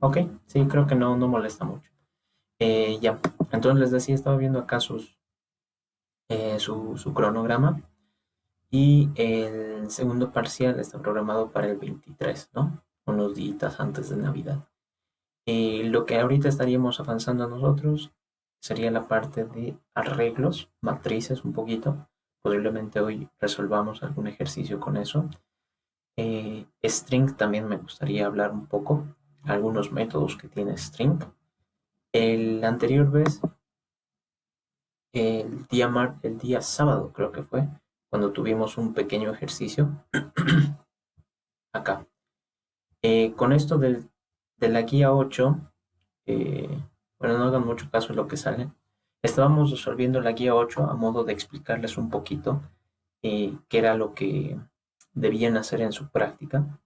Ok, sí, creo que no molesta mucho. Ya, entonces les decía, estaba viendo acá su cronograma y el segundo parcial está programado para el 23, ¿no? Unos días antes de Navidad. Lo que ahorita estaríamos avanzando nosotros sería la parte de arreglos, matrices un poquito. Posiblemente hoy resolvamos algún ejercicio con eso. String también me gustaría hablar un poco, algunos métodos que tiene String. El anterior vez, el día sábado creo que fue, cuando tuvimos un pequeño ejercicio acá. Con esto de la guía 8, eh, bueno, no hagan mucho caso de lo que sale. Estábamos resolviendo la guía 8 a modo de explicarles un poquito qué era lo que debían hacer en su práctica.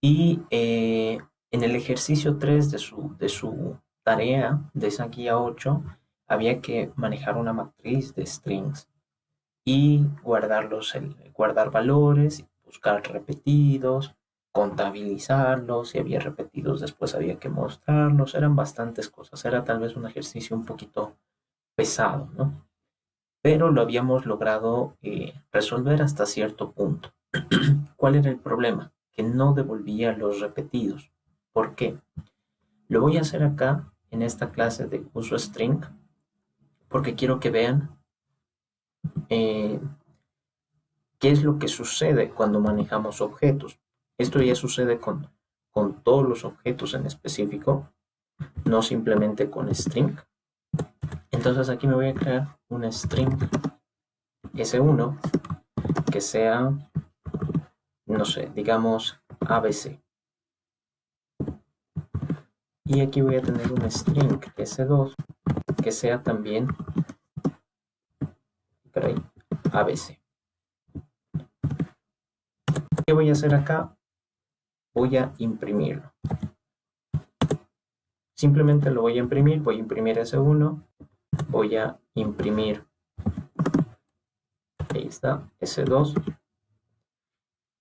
Y en el ejercicio 3 de su tarea, de esa guía 8, había que manejar una matriz de strings y guardar valores, buscar repetidos, contabilizarlos, si había repetidos después había que mostrarlos, eran bastantes cosas, era tal vez un ejercicio un poquito pesado, ¿no? Pero lo habíamos logrado resolver hasta cierto punto. ¿Cuál era el problema? Que no devolvía los repetidos. ¿Por qué? Lo voy a hacer acá en esta clase de uso string porque quiero que vean eh, qué es lo que sucede cuando manejamos objetos. Esto ya sucede con todos los objetos en específico, no simplemente con string. Entonces aquí me voy a crear una string S1 que sea, no sé, digamos ABC. Y aquí voy a tener una string S2 que sea también, caray, ABC. ¿Qué voy a hacer acá? Voy a imprimirlo. Simplemente lo voy a imprimir S1, voy a imprimir, ahí está, S2,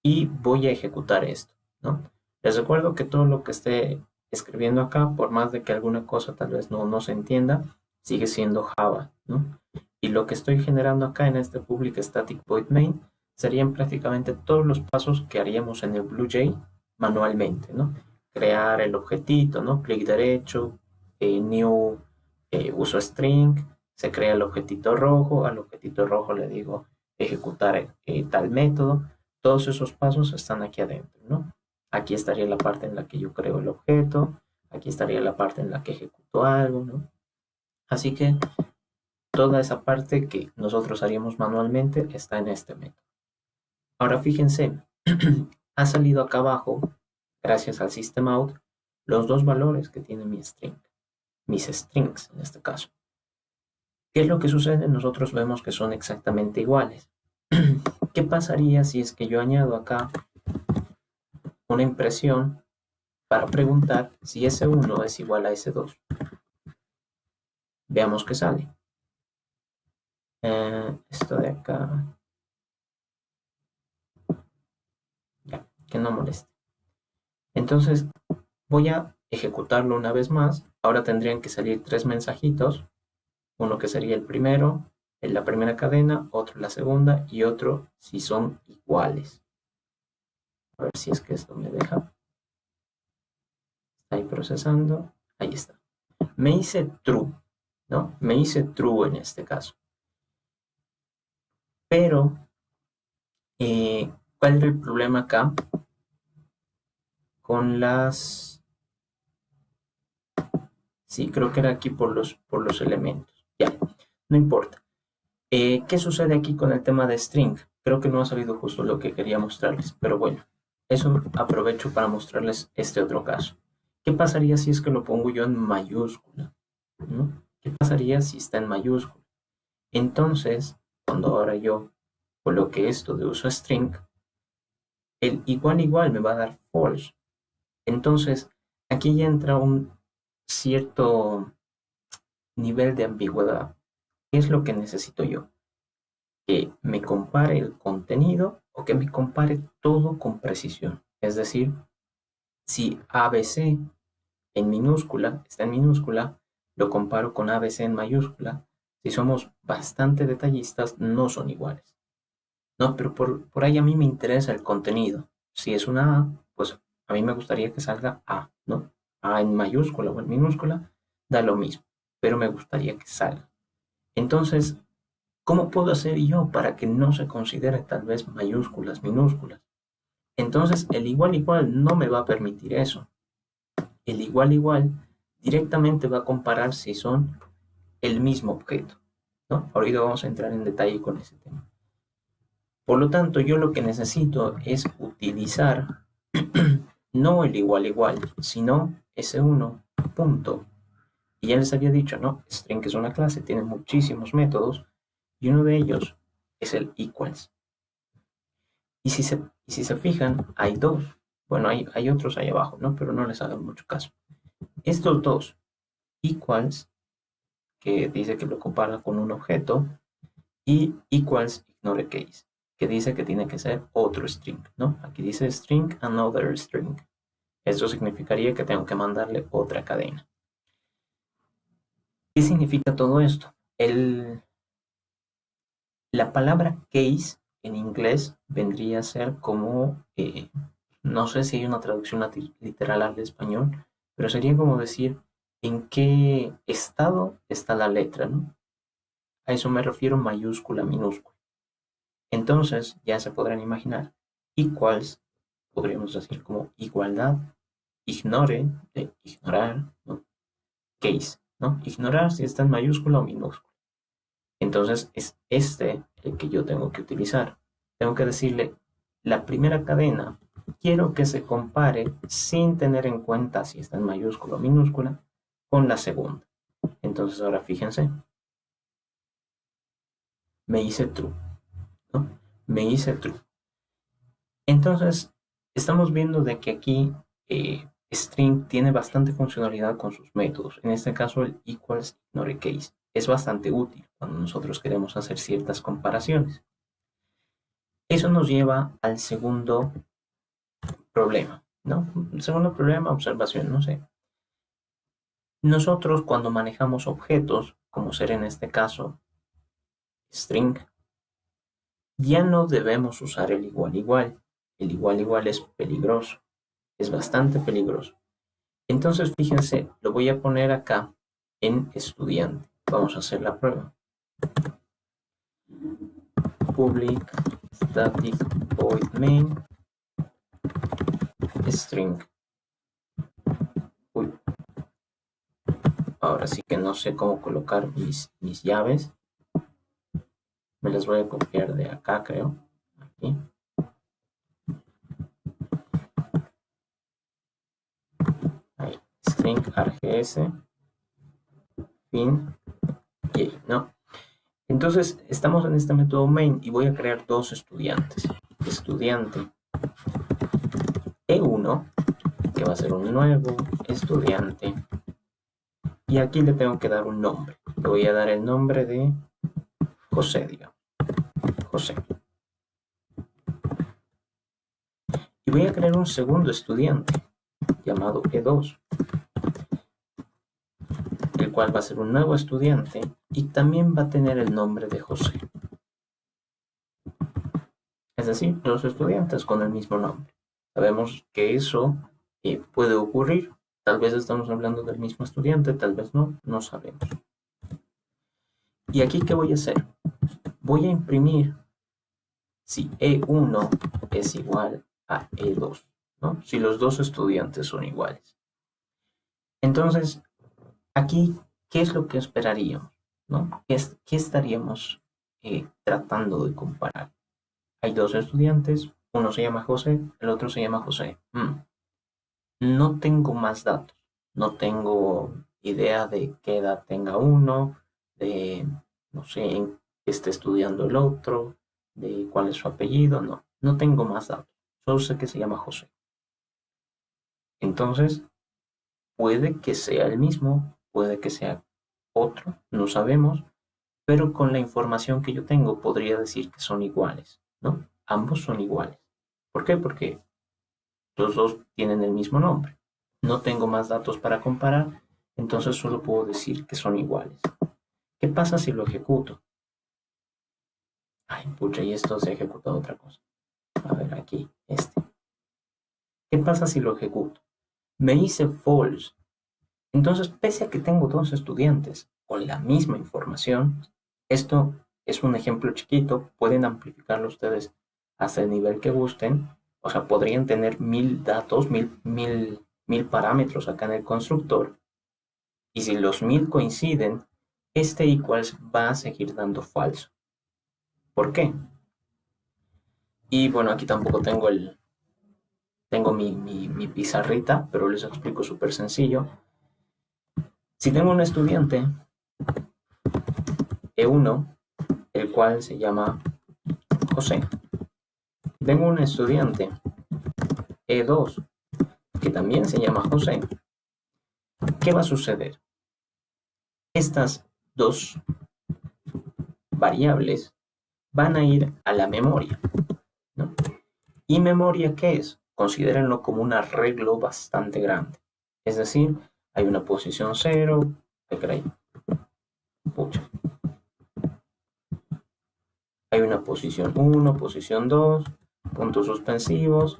y voy a ejecutar esto, ¿no? Les recuerdo que todo lo que esté escribiendo acá, por más de que alguna cosa tal vez no se entienda, sigue siendo Java, ¿no? Y lo que estoy generando acá en este public static void main serían prácticamente todos los pasos que haríamos en el BlueJ manualmente, ¿no? Crear el objetito, ¿no? Clic derecho, new, uso string, se crea el objetito rojo, al objetito rojo le digo ejecutar tal método. Todos esos pasos están aquí adentro, ¿no? Aquí estaría la parte en la que yo creo el objeto, aquí estaría la parte en la que ejecuto algo, ¿no? Así que toda esa parte que nosotros haríamos manualmente está en este método. Ahora fíjense, ha salido acá abajo, gracias al system out, los dos valores que tiene mi string, mis strings en este caso. ¿Qué es lo que sucede? Nosotros vemos que son exactamente iguales. ¿Qué pasaría si es que yo añado acá una impresión para preguntar si S1 es igual a S2? Veamos qué sale. Esto de acá, ya, que no moleste. Entonces voy a ejecutarlo una vez más. Ahora tendrían que salir tres mensajitos. Uno que sería el primero, en la primera cadena, otro en la segunda y otro si son iguales. A ver si es que esto me deja. Está ahí procesando. Ahí está. Me hice true, ¿no? Me hice true en este caso. Pero, ¿cuál es el problema acá? Con las... Sí, creo que era aquí por los elementos. Ya, no importa. ¿Qué sucede aquí con el tema de string? Creo que no ha salido justo lo que quería mostrarles, pero bueno, eso aprovecho para mostrarles este otro caso. ¿Qué pasaría si es que lo pongo yo en mayúscula? ¿No? ¿Qué pasaría si está en mayúscula? Entonces, cuando ahora yo coloque esto de uso string, el igual me va a dar false. Entonces, aquí ya entra un cierto nivel de ambigüedad. ¿Qué es lo que necesito yo? Que me compare el contenido o que me compare todo con precisión. Es decir, Si ABC en minúscula, está en minúscula, lo comparo con ABC en mayúscula. Si somos bastante detallistas, no son iguales. No, pero por ahí a mí me interesa el contenido. Si es una A, pues a mí me gustaría que salga A, ¿no? A en mayúscula o en minúscula, da lo mismo, pero me gustaría que salga. Entonces, ¿cómo puedo hacer yo para que no se considere tal vez mayúsculas, minúsculas? Entonces, el igual igual no me va a permitir eso. El igual igual directamente va a comparar si son el mismo objeto, ¿no? Ahorita vamos a entrar en detalle con ese tema. Por lo tanto, yo lo que necesito es utilizar no el igual igual, sino S1 punto. Y ya les había dicho, ¿no? String es una clase, tiene muchísimos métodos y uno de ellos es el equals. Y si se fijan, hay dos. Bueno, hay otros ahí abajo, ¿no? Pero no les hagan mucho caso. Estos dos equals, que dice que lo compara con un objeto, y equals ignore case, que dice que tiene que ser otro string, ¿no? Aquí dice string another string. Esto significaría que tengo que mandarle otra cadena. ¿Qué significa todo esto? La palabra case en inglés vendría a ser como, no sé si hay una traducción literal al español, pero sería como decir en qué estado está la letra, ¿no? A eso me refiero mayúscula, minúscula. Entonces, ya se podrán imaginar, equals, podríamos decir como igualdad, ignore, de ignorar, ¿no? Case, ¿no? Ignorar si está en mayúscula o minúscula. Entonces, es este el que yo tengo que utilizar. Tengo que decirle, la primera cadena, quiero que se compare sin tener en cuenta si está en mayúscula o minúscula con la segunda. Entonces, ahora fíjense, me hice true, ¿no? Me hice true. Entonces, estamos viendo de que aquí string tiene bastante funcionalidad con sus métodos. En este caso, el equals ignore case es bastante útil cuando nosotros queremos hacer ciertas comparaciones. Eso nos lleva al segundo problema, ¿no? El segundo problema, observación, no sé. Nosotros cuando manejamos objetos, como ser en este caso string, ya no debemos usar el igual igual. El igual igual es peligroso, es bastante peligroso. Entonces, fíjense, lo voy a poner acá en estudiante. Vamos a hacer la prueba. Public static void main string. Uy, ahora sí que no sé cómo colocar mis llaves. Me las voy a copiar de acá, creo. Aquí. Ahí. String args fin y ¿no? Entonces, estamos en este método main y voy a crear dos estudiantes. Estudiante E1, que va a ser un nuevo estudiante. Y aquí le tengo que dar un nombre. Le voy a dar el nombre de José, digamos. José. Y voy a crear un segundo estudiante llamado E2, el cual va a ser un nuevo estudiante y también va a tener el nombre de José. Es decir, dos estudiantes con el mismo nombre. Sabemos que eso puede ocurrir. Tal vez estamos hablando del mismo estudiante, tal vez no, no sabemos. ¿Y aquí qué voy a hacer? Voy a imprimir si E1 es igual a E2, ¿no? Si los dos estudiantes son iguales. Entonces, aquí, ¿qué es lo que esperaríamos? ¿No? ¿Qué estaríamos tratando de comparar? Hay dos estudiantes, uno se llama José, el otro se llama José. No tengo más datos, no tengo idea de qué edad tenga uno, de, no sé, en qué esté estudiando el otro, de cuál es su apellido, no tengo más datos, solo sé que se llama José. Entonces, puede que sea el mismo, puede que sea otro, no sabemos, pero con la información que yo tengo podría decir que son iguales, ¿no? Ambos son iguales. ¿Por qué? Porque Los dos tienen el mismo nombre. No tengo más datos para comparar, entonces solo puedo decir que son iguales. ¿Qué pasa si lo ejecuto? Ay, pucha, y esto se ha ejecutado otra cosa. A ver, aquí, este. ¿Qué pasa si lo ejecuto? Me hice false. Entonces, pese a que tengo dos estudiantes con la misma información, esto es un ejemplo chiquito, pueden amplificarlo ustedes hasta el nivel que gusten. O sea, podrían tener 1000 datos, mil parámetros acá en el constructor. Y si los 1000 coinciden, este equals va a seguir dando falso. ¿Por qué? Y bueno, aquí tampoco tengo mi pizarrita, pero les explico súper sencillo. Si tengo un estudiante E1, el cual se llama José. Tengo un estudiante E2, que también se llama José. ¿Qué va a suceder? Estas dos variables van a ir a la memoria, ¿no? ¿Y memoria qué es? Considérenlo como un arreglo bastante grande. Es decir, hay una posición 0, pucha. Hay una posición 1, posición 2, puntos suspensivos.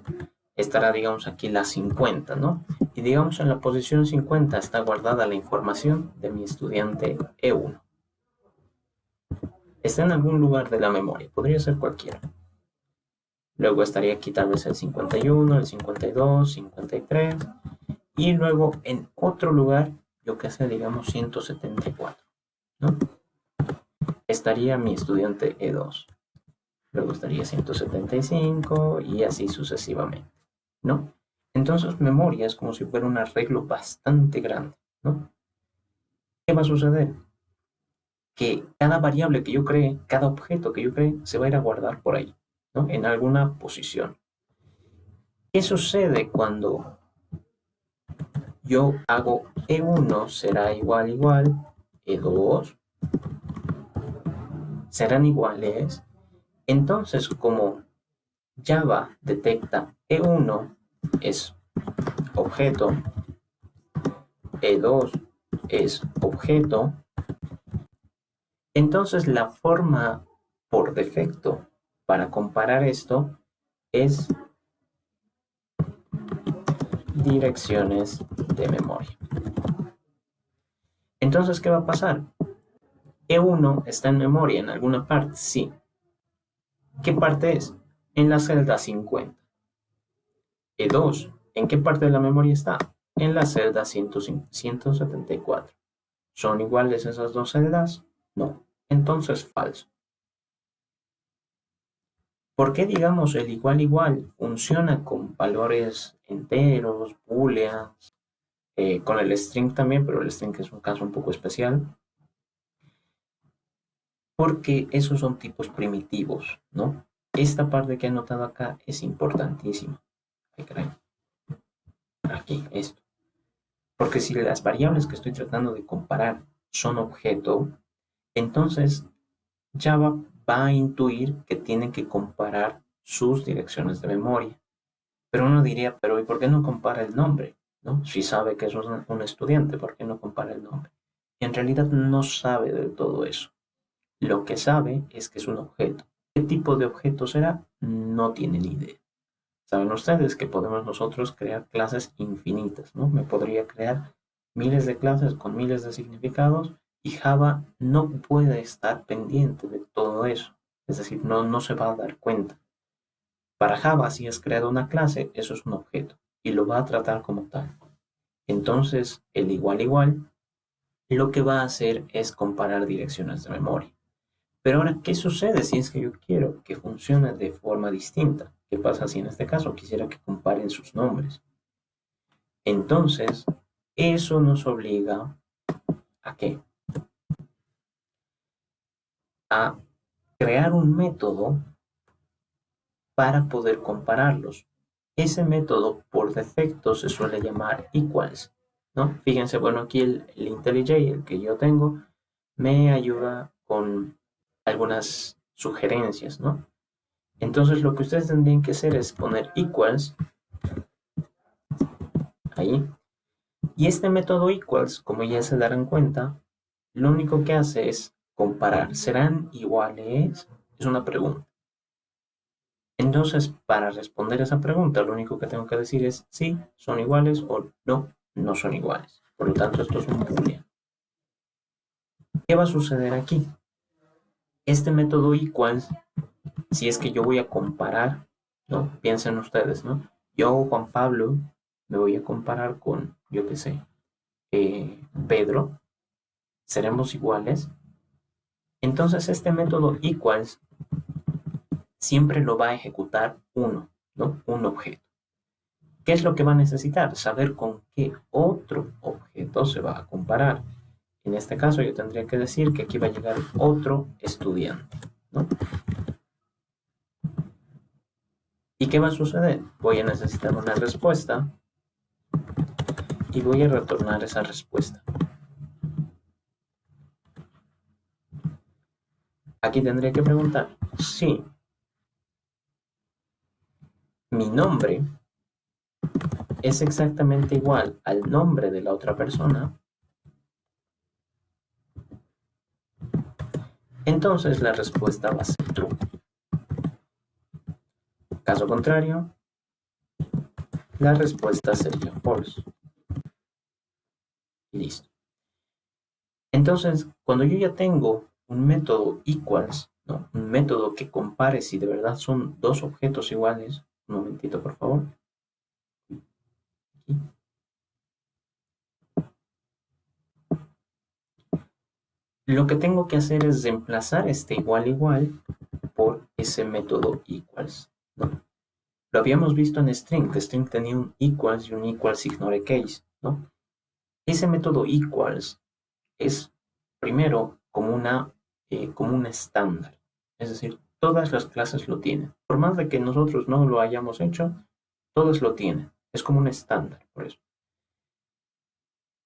Estará, digamos, aquí la 50, ¿no? Y digamos en la posición 50 está guardada la información de mi estudiante E1. Está en algún lugar de la memoria, podría ser cualquiera. Luego estaría aquí tal vez el 51, el 52, 53. Y luego en otro lugar, yo qué sé, digamos 174, ¿no? Estaría mi estudiante E2. Luego estaría 175 y así sucesivamente, ¿no? Entonces memoria es como si fuera un arreglo bastante grande, ¿no? ¿Qué va a suceder? Que cada variable que yo cree, cada objeto que yo cree, se va a ir a guardar por ahí, ¿no? En alguna posición. ¿Qué sucede cuando yo hago E1 será igual, E2 serán iguales? Entonces, como Java detecta E1 es objeto, E2 es objeto, entonces la forma por defecto para comparar esto es direcciones de memoria. Entonces, ¿qué va a pasar? E1 está en memoria en alguna parte, sí. ¿Qué parte es? En la celda 50. E2, ¿en qué parte de la memoria está? En la celda 174. ¿Son iguales esas dos celdas? No. Entonces, falso. ¿Por qué, digamos, el igual funciona con valores enteros, booleans, con el string también, pero el string es un caso un poco especial? Porque esos son tipos primitivos, ¿no? Esta parte que he anotado acá es importantísima. Aquí, esto. Porque si las variables que estoy tratando de comparar son objeto, entonces Java va a intuir que tiene que comparar sus direcciones de memoria. Pero uno diría, pero ¿y por qué no compara el nombre? ¿No? Si sabe que es un estudiante, ¿por qué no compara el nombre? Y en realidad no sabe de todo eso. Lo que sabe es que es un objeto. ¿Qué tipo de objeto será? No tiene ni idea. Saben ustedes que podemos nosotros crear clases infinitas, ¿no? Me podría crear miles de clases con miles de significados y Java no puede estar pendiente de todo eso. Es decir, no se va a dar cuenta. Para Java, si has creado una clase, eso es un objeto y lo va a tratar como tal. Entonces, el igual lo que va a hacer es comparar direcciones de memoria. Pero ahora, ¿qué sucede si es que yo quiero que funcione de forma distinta? ¿Qué pasa si en este caso quisiera que comparen sus nombres? Entonces, eso nos obliga ¿a qué? A crear un método para poder compararlos. Ese método por defecto se suele llamar equals, ¿no? Fíjense, bueno, aquí el IntelliJ, el que yo tengo, me ayuda con algunas sugerencias, ¿no? Entonces lo que ustedes tendrían que hacer es poner equals ahí. Y este método equals, como ya se darán cuenta, lo único que hace es comparar. ¿Serán iguales? Es una pregunta. Entonces, para responder esa pregunta, lo único que tengo que decir es sí, son iguales o no, no son iguales. Por lo tanto, esto es un boolean. ¿Qué va a suceder aquí? Este método equals, si es que yo voy a comparar, ¿no? Piensen ustedes, ¿no? Yo, Juan Pablo, me voy a comparar con, yo qué sé, Pedro, seremos iguales. Entonces, este método equals siempre lo va a ejecutar uno, ¿no? Un objeto. ¿Qué es lo que va a necesitar? Saber con qué otro objeto se va a comparar. En este caso yo tendría que decir que aquí va a llegar otro estudiante, ¿no? ¿Y qué va a suceder? Voy a necesitar una respuesta y voy a retornar esa respuesta. Aquí tendría que preguntar si mi nombre es exactamente igual al nombre de la otra persona, entonces la respuesta va a ser true. Caso contrario, la respuesta sería false. Y listo. Entonces, cuando yo ya tengo un método equals, ¿no? Un método que compare si de verdad son dos objetos iguales, un momentito por favor. Aquí. Lo que tengo que hacer es reemplazar este igual igual por ese método equals, ¿no? Lo habíamos visto en string, que string tenía un equals y un equals ignore case, ¿no? Ese método equals es primero como un estándar, es decir, todas las clases lo tienen. Por más de que nosotros no lo hayamos hecho, todos lo tienen. Es como un estándar, por eso.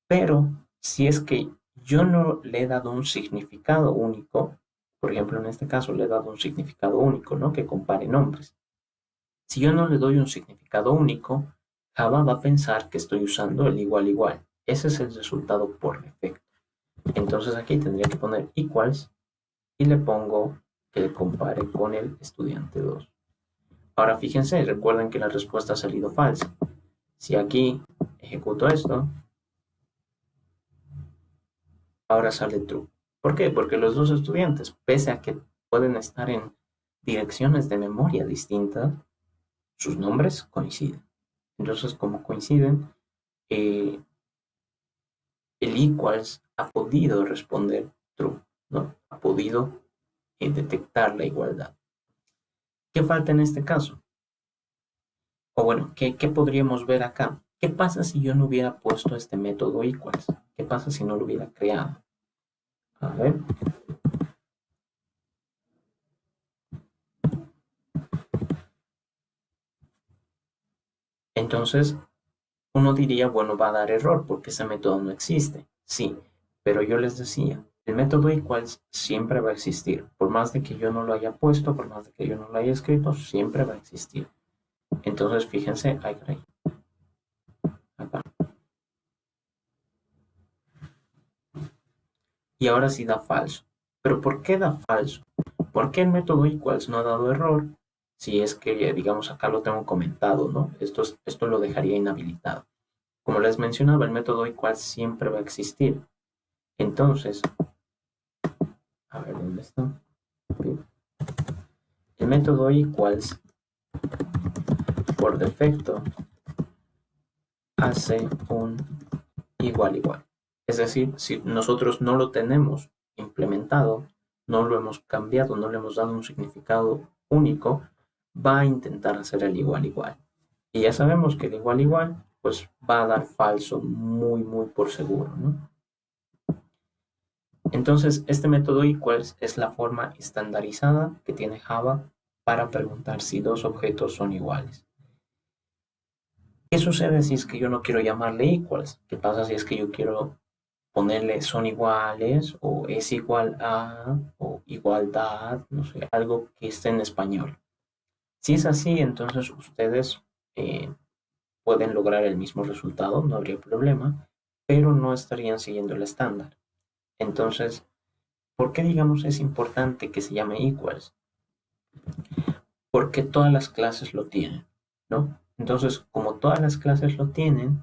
Pero si es que yo no le he dado un significado único, por ejemplo, en este caso le he dado un significado único, ¿no? Que compare nombres. Si yo no le doy un significado único, Java va a pensar que estoy usando el igual igual. Ese es el resultado por defecto. Entonces aquí tendría que poner equals y le pongo que compare con el estudiante 2. Ahora fíjense, recuerden que la respuesta ha salido falsa. Si aquí ejecuto esto, ahora sale true. ¿Por qué? Porque los dos estudiantes, pese a que pueden estar en direcciones de memoria distintas, sus nombres coinciden. Entonces, como coinciden, eh, el equals ha podido responder true, ¿no? Ha podido detectar la igualdad. ¿Qué falta en este caso? O bueno, ¿qué podríamos ver acá? ¿Qué pasa si yo no hubiera puesto este método equals? ¿Qué pasa si no lo hubiera creado? A ver. Entonces, uno diría, bueno, va a dar error porque ese método no existe. Sí, pero yo les decía, el método equals siempre va a existir. Por más de que yo no lo haya puesto, por más de que yo no lo haya escrito, siempre va a existir. Entonces, fíjense, acá. Y ahora sí da falso. ¿Pero por qué da falso? ¿Por qué el método equals no ha dado error? Si es que, digamos, acá lo tengo comentado, ¿no? Esto lo dejaría inhabilitado. Como les mencionaba, el método equals siempre va a existir. Entonces, a ver, ¿dónde está? El método equals, por defecto, hace un igual igual. Es decir, si nosotros no lo tenemos implementado, no lo hemos cambiado, no le hemos dado un significado único, va a intentar hacer el igual igual. Y ya sabemos que el igual igual, pues va a dar falso muy, muy por seguro, ¿no? Entonces, este método equals es la forma estandarizada que tiene Java para preguntar si dos objetos son iguales. ¿Qué sucede si es que yo no quiero llamarle equals? ¿Qué pasa si es que yo quiero ponerle son iguales o es igual a o igualdad, no sé, algo que esté en español? Si es así, entonces ustedes pueden lograr el mismo resultado, no habría problema, pero no estarían siguiendo el estándar. Entonces, ¿por qué digamos es importante que se llame equals? Porque todas las clases lo tienen, ¿no? Entonces, como todas las clases lo tienen,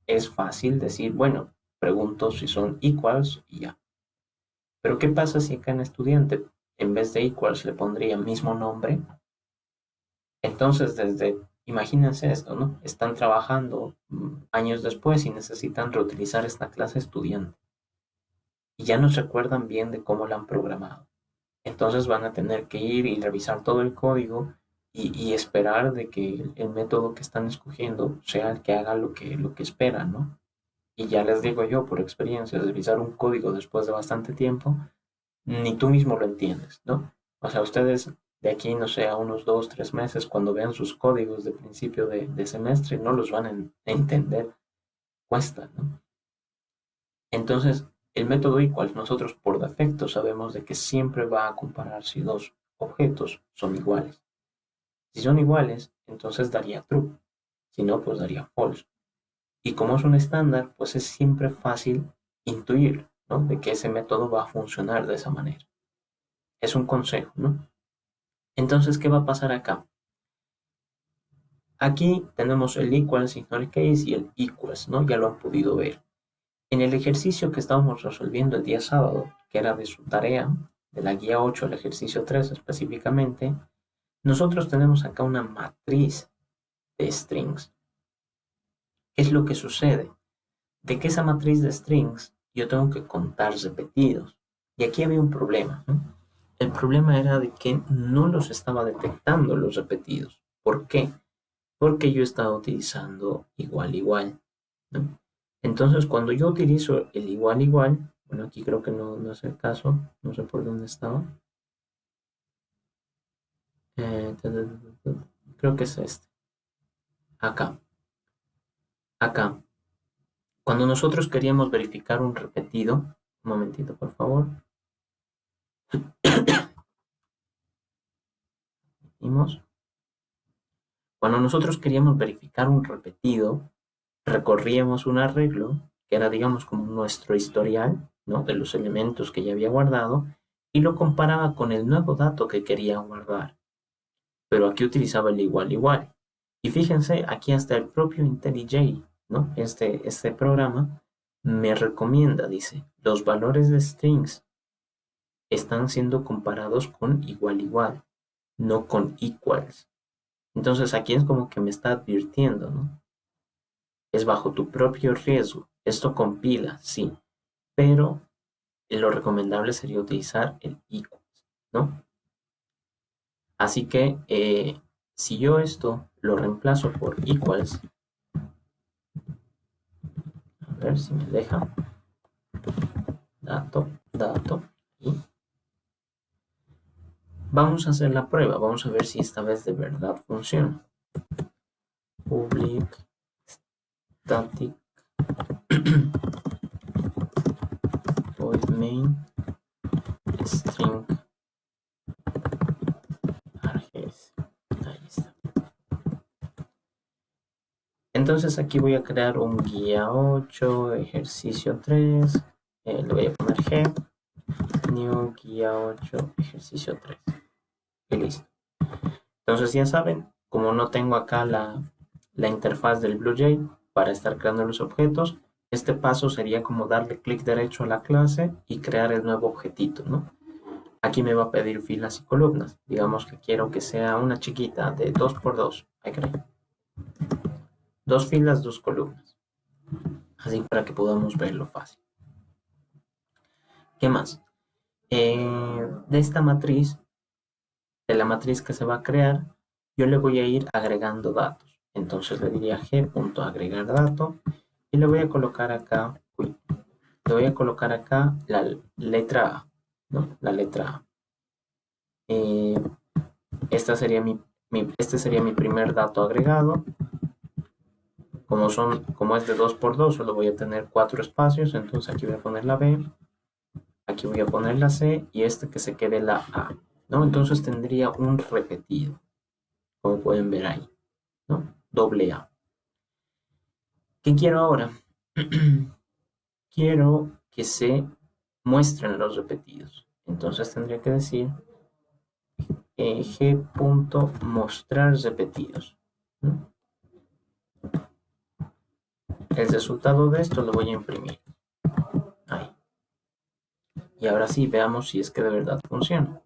es fácil decir, bueno, pregunto si son equals y ya. Pero ¿qué pasa si acá en estudiante, en vez de equals, le pondría mismo nombre? Entonces, imagínense esto, ¿no? Están trabajando años después y necesitan reutilizar esta clase estudiante. Y ya no se acuerdan bien de cómo la han programado. Entonces van a tener que ir y revisar todo el código y esperar de que el método que están escogiendo sea el que haga lo que esperan, ¿no? Y ya les digo yo, por experiencia, revisar un código después de bastante tiempo, ni tú mismo lo entiendes, ¿no? O sea, ustedes de aquí, no sé, a unos 2, 3 meses, cuando vean sus códigos de principio de semestre, no los van a entender, cuesta, ¿no? Entonces, el método equals, nosotros por defecto sabemos de que siempre va a comparar si dos objetos son iguales. Si son iguales, entonces daría true. Si no, pues daría false. Y como es un estándar, pues es siempre fácil intuir, ¿no? De que ese método va a funcionar de esa manera. Es un consejo, ¿no? Entonces, ¿qué va a pasar acá? Aquí tenemos el equals ignore case y el equals, ¿no? Ya lo han podido ver. En el ejercicio que estábamos resolviendo el día sábado, que era de su tarea, de la guía 8 al ejercicio 3 específicamente, nosotros tenemos acá una matriz de strings. ¿Qué es lo que sucede? De que esa matriz de strings yo tengo que contar repetidos. Y aquí había un problema, ¿no? El problema era de que no los estaba detectando los repetidos. ¿Por qué? Porque yo estaba utilizando igual igual, ¿no? Entonces, cuando yo utilizo el igual igual, bueno, aquí creo que no es el caso, no sé por dónde estaba. Eh, Creo que es este. Acá, acá. Cuando nosotros queríamos verificar un repetido, un momentito, por favor. Cuando nosotros queríamos verificar un repetido, recorríamos un arreglo que era, digamos, como nuestro historial, ¿no? De los elementos que ya había guardado y lo comparaba con el nuevo dato que quería guardar. Pero aquí utilizaba el igual igual. Y fíjense, aquí hasta el propio IntelliJ, ¿no? Este programa me recomienda, dice, los valores de strings están siendo comparados con igual igual, no con equals. Entonces aquí es como que me está advirtiendo, ¿no? Es bajo tu propio riesgo. Esto compila, sí, pero lo recomendable sería utilizar el equals, ¿no? Así que si yo esto lo reemplazo por equals, a ver si me deja, dato, y vamos a hacer la prueba, vamos a ver si esta vez de verdad funciona. Public static void main string args. Ahí está. Entonces aquí voy a crear un guía 8, ejercicio 3, le voy a poner G, new guía 8, ejercicio 3. Y listo. Entonces ya saben, como no tengo acá la interfaz del BlueJ para estar creando los objetos, este paso sería como darle clic derecho a la clase y crear el nuevo objetito, ¿no? Aquí me va a pedir filas y columnas. Digamos que quiero que sea una chiquita de 2x2. Ahí creo. 2 filas, 2 columnas. Así para que podamos verlo fácil. ¿Qué más? De esta matriz, de la matriz que se va a crear, yo le voy a ir agregando datos. Entonces le diría g.agregar dato y le voy a colocar acá, le voy a colocar acá la letra A, ¿no? La letra A. Este sería mi primer dato agregado. Como es de 2x2, solo voy a tener 4 espacios, entonces aquí voy a poner la B, aquí voy a poner la C y este que se quede la A, ¿no? Entonces tendría un repetido, como pueden ver ahí, ¿no? Doble A. ¿Qué quiero ahora? Quiero que se muestren los repetidos. Entonces tendría que decir g.mostrar repetidos. ¿No? El resultado de esto lo voy a imprimir. Ahí. Y ahora sí, veamos si es que de verdad funciona.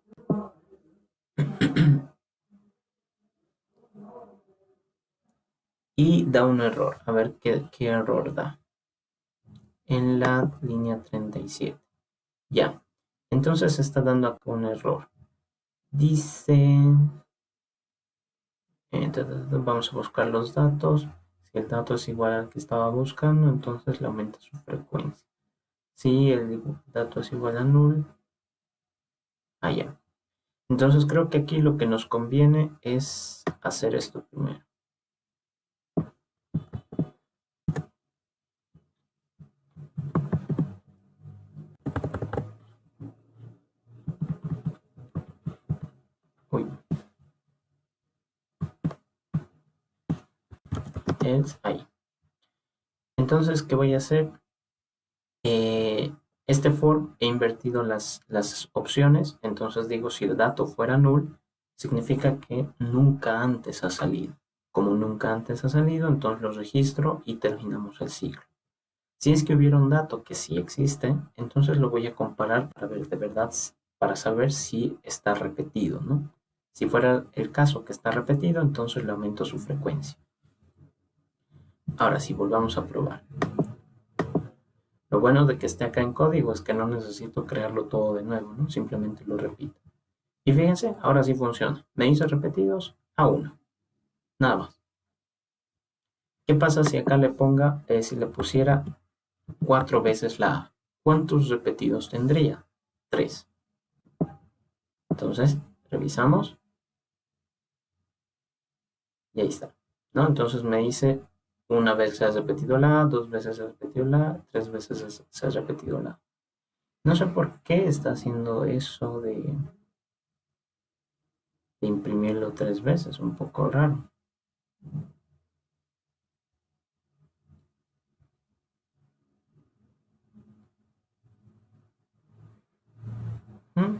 Y da un error. A ver qué error da. En la línea 37. Ya. Entonces está dando acá un error. Dice... vamos a buscar los datos. Si el dato es igual al que estaba buscando, entonces le aumenta su frecuencia. Si el dato es igual a null. Ah, ya. Entonces creo que aquí lo que nos conviene es hacer esto primero. Uy. Es ahí. Entonces, ¿qué voy a hacer? Este for he invertido las opciones. Entonces digo, si el dato fuera null, significa que nunca antes ha salido. Como nunca antes ha salido, entonces lo registro y terminamos el ciclo. Si es que hubiera un dato que sí existe, entonces lo voy a comparar para ver de verdad, para saber si está repetido, ¿no? Si fuera el caso que está repetido, entonces le aumento su frecuencia. Ahora sí, volvamos a probar. Lo bueno de que esté acá en código es que no necesito crearlo todo de nuevo, ¿no? Simplemente lo repito. Y fíjense, ahora sí funciona. Me hizo repetidos a 1. Nada más. ¿Qué pasa si acá le ponga, si le pusiera 4 veces la A? ¿Cuántos repetidos tendría? 3. Entonces, revisamos. Y ahí está. ¿No? Entonces me dice, una vez se ha repetido la A, 2 veces se ha repetido la A, 3 veces se ha repetido la A. No sé por qué está haciendo eso de imprimirlo 3 veces, un poco raro. ¿Mm?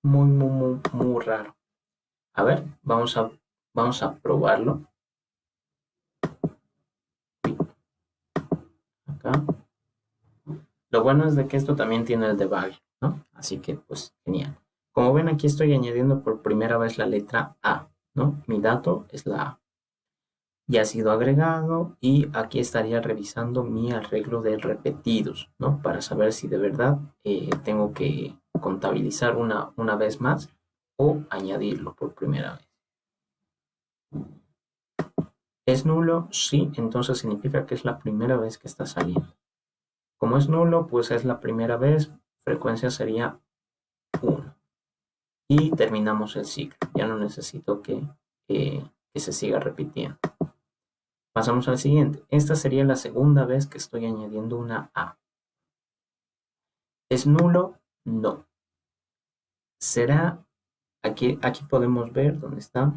Muy raro. A ver, vamos a probarlo. Acá. Lo bueno es de que esto también tiene el debug, ¿no? Así que, pues, genial. Como ven, aquí estoy añadiendo por primera vez la letra A, ¿no? Mi dato es la A. Ya ha sido agregado y aquí estaría revisando mi arreglo de repetidos, ¿no? Para saber si de verdad tengo que contabilizar una vez más o añadirlo por primera vez. ¿Es nulo? Sí, entonces significa que es la primera vez que está saliendo. Como es nulo, pues es la primera vez, frecuencia sería 1. Y terminamos el ciclo. Ya no necesito que se siga repitiendo. Pasamos al siguiente. Esta sería la segunda vez que estoy añadiendo una A. ¿Es nulo? No. ¿Será? Aquí podemos ver dónde está.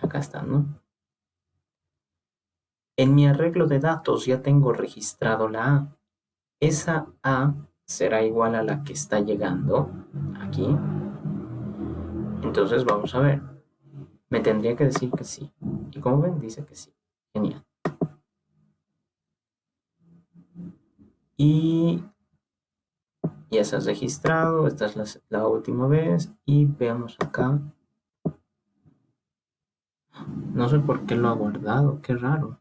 Acá está, ¿no? En mi arreglo de datos ya tengo registrado la A. Esa A será igual a la que está llegando aquí. Entonces vamos a ver. Me tendría que decir que sí. Y como ven, dice que sí. Genial. Y ya se ha registrado. Esta es la última vez. Y veamos acá. No sé por qué lo ha guardado. Qué raro.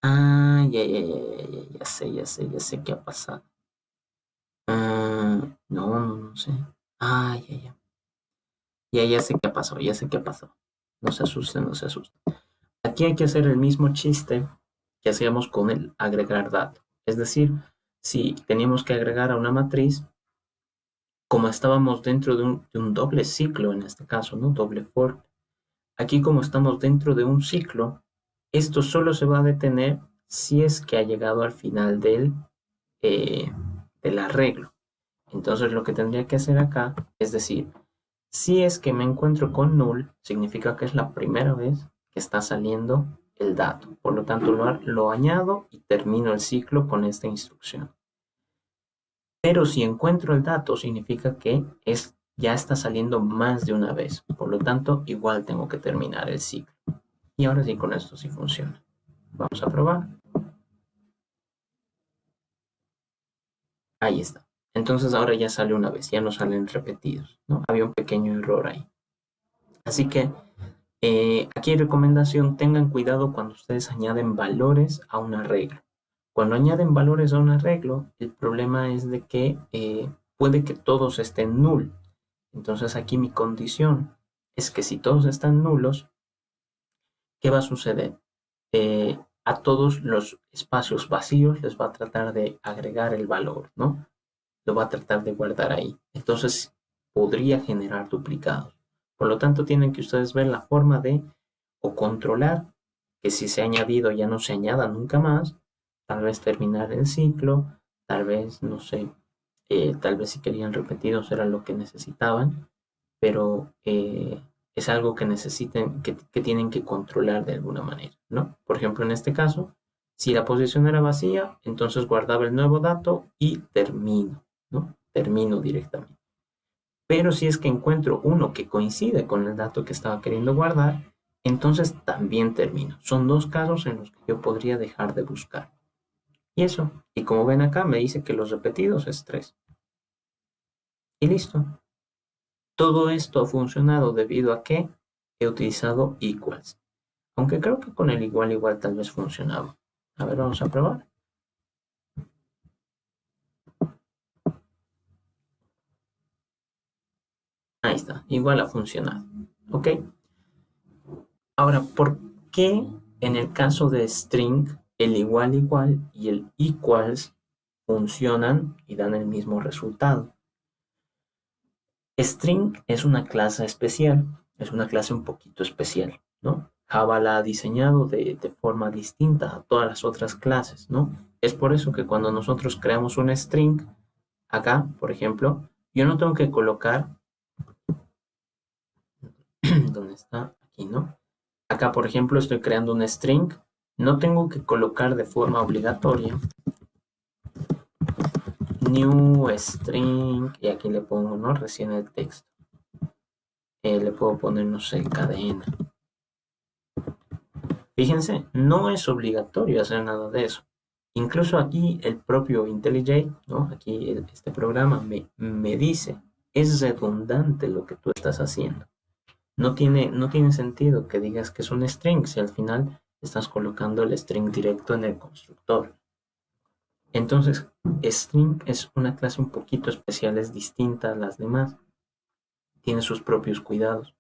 Ah, ya sé qué ha pasado. No sé. Ah, ya sé qué pasó, ya sé qué pasó. No se asusten, no se asusten. Aquí hay que hacer el mismo chiste que hacíamos con el agregar dato. Es decir, si teníamos que agregar a una matriz, como estábamos dentro de un doble ciclo, en este caso, ¿no? Doble for. Aquí como estamos dentro de un ciclo, esto solo se va a detener si es que ha llegado al final del arreglo. Entonces lo que tendría que hacer acá es decir, Si es que me encuentro con null, significa que es la primera vez que está saliendo el dato. Por lo tanto, lo añado y termino el ciclo con esta instrucción. Pero si encuentro el dato, significa que ya está saliendo más de una vez. Por lo tanto, igual tengo que terminar el ciclo. Y ahora sí, con esto sí funciona. Vamos a probar. Ahí está. Entonces ahora ya sale una vez, ya no salen repetidos, ¿no? Había un pequeño error ahí. Así que aquí recomendación, tengan cuidado cuando ustedes añaden valores a un arreglo. Cuando añaden valores a un arreglo, el problema es de que puede que todos estén null. Entonces aquí mi condición es que si todos están nulos, ¿qué va a suceder? A todos los espacios vacíos les va a tratar de agregar el valor, ¿no? Lo va a tratar de guardar ahí. Entonces podría generar duplicados. Por lo tanto, tienen que ustedes ver la forma de o controlar que si se ha añadido ya no se añada nunca más, tal vez terminar el ciclo, tal vez, no sé, tal vez si querían repetidos era lo que necesitaban, pero es algo que necesiten, que tienen que controlar de alguna manera, ¿no? Por ejemplo, en este caso, si la posición era vacía, entonces guardaba el nuevo dato y termino, ¿no? Termino directamente. Pero si es que encuentro uno que coincide con el dato que estaba queriendo guardar, entonces también termino. Son dos casos en los que yo podría dejar de buscar. Y eso, y como ven acá, me dice que los repetidos es 3. Y listo. Todo esto ha funcionado debido a que he utilizado equals. Aunque creo que con el igual tal vez funcionaba. A ver, vamos a probar. Ahí está, igual ha funcionado. ¿Ok? Ahora, ¿por qué en el caso de string el igual y el equals funcionan y dan el mismo resultado? String es una clase especial, es una clase un poquito especial, ¿no? Java la ha diseñado de forma distinta a todas las otras clases, ¿no? Es por eso que cuando nosotros creamos un string, acá, por ejemplo, yo no tengo que colocar, ¿dónde está? Aquí, ¿no? Acá, por ejemplo, estoy creando un string, no tengo que colocar de forma obligatoria new string, y aquí le pongo, ¿no? Recién el texto. Le puedo poner, no sé, cadena. Fíjense, no es obligatorio hacer nada de eso. Incluso aquí el propio IntelliJ, ¿no? Aquí este programa me dice, es redundante lo que tú estás haciendo. No tiene sentido que digas que es un string si al final estás colocando el string directo en el constructor. Entonces, string es una clase un poquito especial, es distinta a las demás. Tiene sus propios cuidados.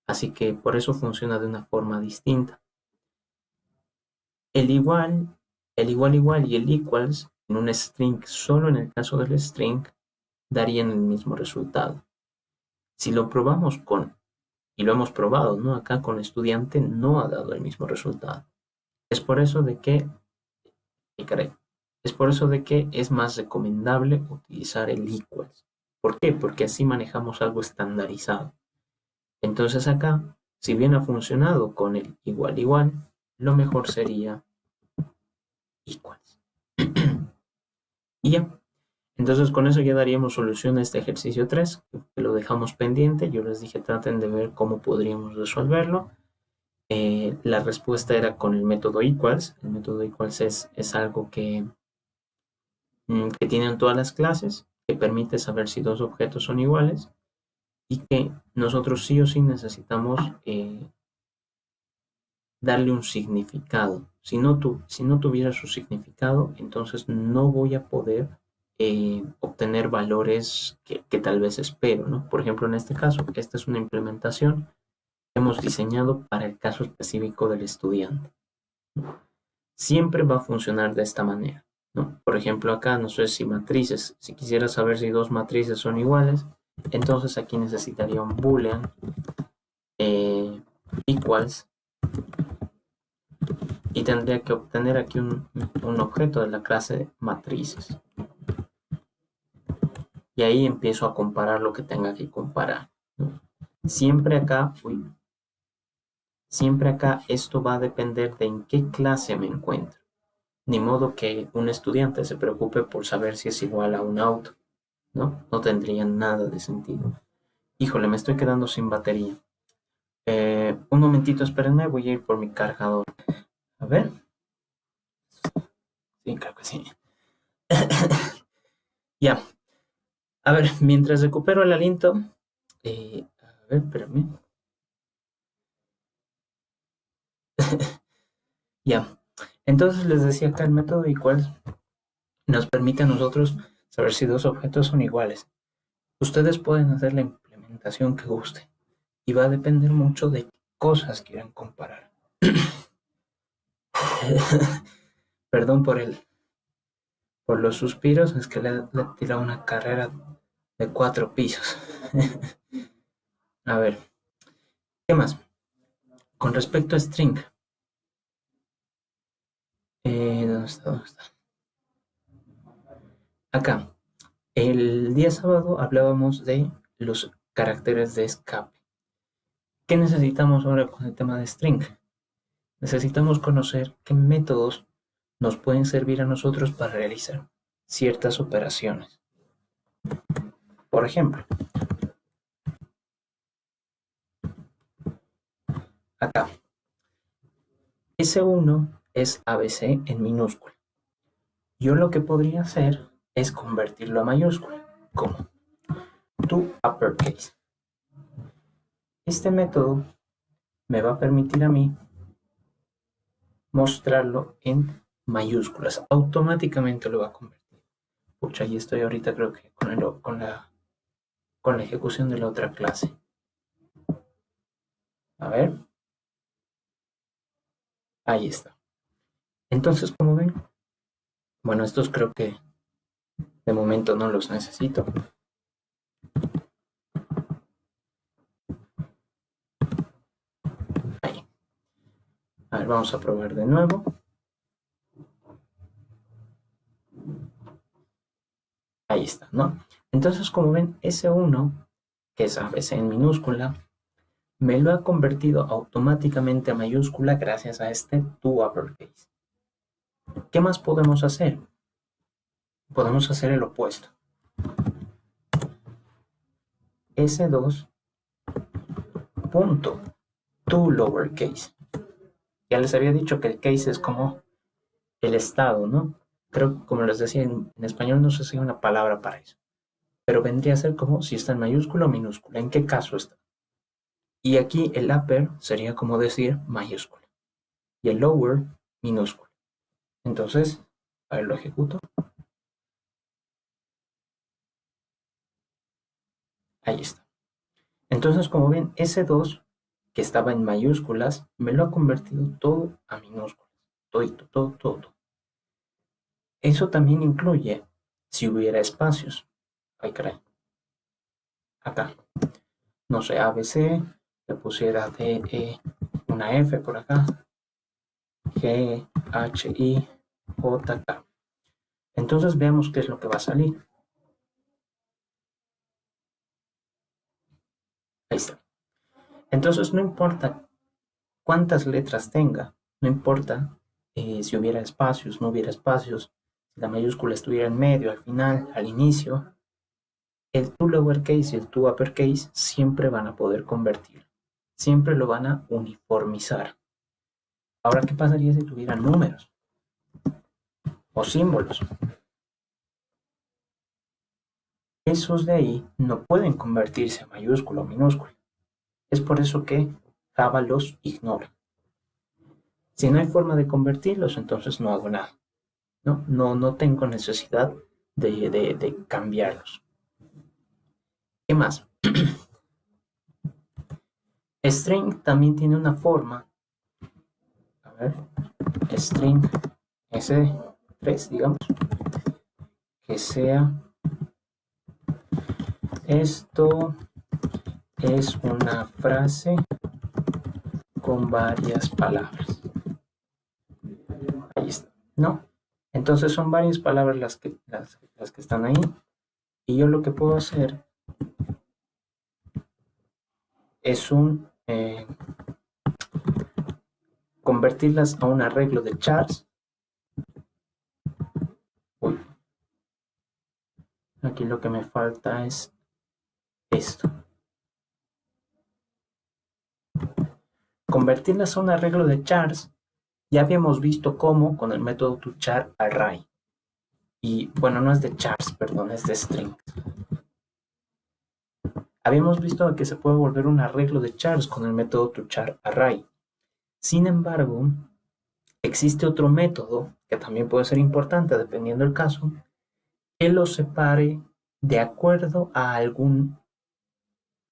Así que por eso funciona de una forma distinta. El igual y el equals en un string, solo en el caso del string, darían el mismo resultado. Si lo probamos y lo hemos probado, ¿no? Acá con estudiante no ha dado el mismo resultado. Es por eso de que, es por eso de que es más recomendable utilizar el equals. ¿Por qué? Porque así manejamos algo estandarizado. Entonces acá, si bien ha funcionado con el igual, lo mejor sería equals. Y ya. Entonces con eso ya daríamos solución a este ejercicio 3, que lo dejamos pendiente. Yo les dije traten de ver cómo podríamos resolverlo. La respuesta era con el método equals. El método equals es algo que tienen todas las clases, que permite saber si dos objetos son iguales y que nosotros sí o sí necesitamos darle un significado. Si no tuviera su significado, entonces no voy a poder obtener valores que tal vez espero, ¿no? Por ejemplo, en este caso, esta es una implementación que hemos diseñado para el caso específico del estudiante. Siempre va a funcionar de esta manera, ¿no? Por ejemplo, acá, no sé si matrices, si quisiera saber si dos matrices son iguales, entonces aquí necesitaría un boolean equals y tendría que obtener aquí un objeto de la clase matrices. Y ahí empiezo a comparar lo que tenga que comparar, ¿no? Siempre acá, siempre acá esto va a depender de en qué clase me encuentro. Ni modo que un estudiante se preocupe por saber si es igual a un auto, ¿no? No tendría nada de sentido. Híjole, me estoy quedando sin batería. Un momentito, espérenme, voy a ir por mi cargador. A ver. Sí, creo que sí. Ya. A ver, mientras recupero el aliento. A ver, espérame. Ya. Entonces les decía acá el método igual nos permite a nosotros saber si dos objetos son iguales. Ustedes pueden hacer la implementación que guste y va a depender mucho de qué cosas quieran comparar. Perdón por los suspiros, es que le he tirado una carrera de 4 pisos. A ver, ¿qué más? Con respecto a string, ¿dónde está? ¿Dónde está? Acá, el día sábado hablábamos de los caracteres de escape. ¿Qué necesitamos ahora con el tema de string? Necesitamos conocer qué métodos nos pueden servir a nosotros para realizar ciertas operaciones. Por ejemplo, acá, S1 es ABC en minúscula. Yo lo que podría hacer es convertirlo a mayúscula, como to uppercase. Este método me va a permitir a mí mostrarlo en mayúsculas. Automáticamente lo va a convertir. Pucha, ahí estoy ahorita creo que con la ejecución de la otra clase. A ver. Ahí está. Entonces, como ven, bueno, estos creo que de momento no los necesito. Ahí. A ver, vamos a probar de nuevo. Ahí está, ¿no? Entonces, como ven, S1, que es ABC en minúscula, me lo ha convertido automáticamente a mayúscula gracias a este to uppercase. ¿Qué más podemos hacer? Podemos hacer el opuesto. S2 punto to lowercase. Ya les había dicho que el case es como el estado, ¿no? Creo que como les decía en español no sé si hay una palabra para eso, pero vendría a ser como si está en mayúscula o minúscula, ¿en qué caso está? Y aquí el upper sería como decir mayúscula y el lower minúscula. Entonces, a ver, lo ejecuto. Ahí está. Entonces, como ven, S2 que estaba en mayúsculas me lo ha convertido todo a minúsculas. Todo. Eso también incluye si hubiera espacios. Ay, caray. Acá. No sé, ABC, le pusiera DE, una F por acá, G, H, I, J, K. Entonces veamos qué es lo que va a salir. Ahí está. Entonces no importa cuántas letras tenga, no importa si hubiera espacios, no hubiera espacios, si la mayúscula estuviera en medio, al final, al inicio, el to lowercase y el to uppercase siempre van a poder convertir, siempre lo van a uniformizar. Ahora, ¿qué pasaría si tuvieran números o símbolos? Esos de ahí no pueden convertirse a mayúscula o minúscula. Es por eso que Java los ignora. Si no hay forma de convertirlos, entonces no hago nada. No tengo necesidad de cambiarlos. ¿Qué más? String también tiene una forma. A ver, string S3, digamos, que sea esto es una frase con varias palabras. Ahí está, ¿no? Entonces son varias palabras las que están ahí. Y yo lo que puedo hacer es convertirlas a un arreglo de chars. Uy, aquí lo que me falta es esto. Convertirlas a un arreglo de chars, ya habíamos visto cómo con el método toCharArray. Y bueno, no es de chars, perdón, es de string. Habíamos visto que se puede volver un arreglo de chars con el método toCharArray. Sin embargo, existe otro método que también puede ser importante dependiendo del caso, que lo separe de acuerdo a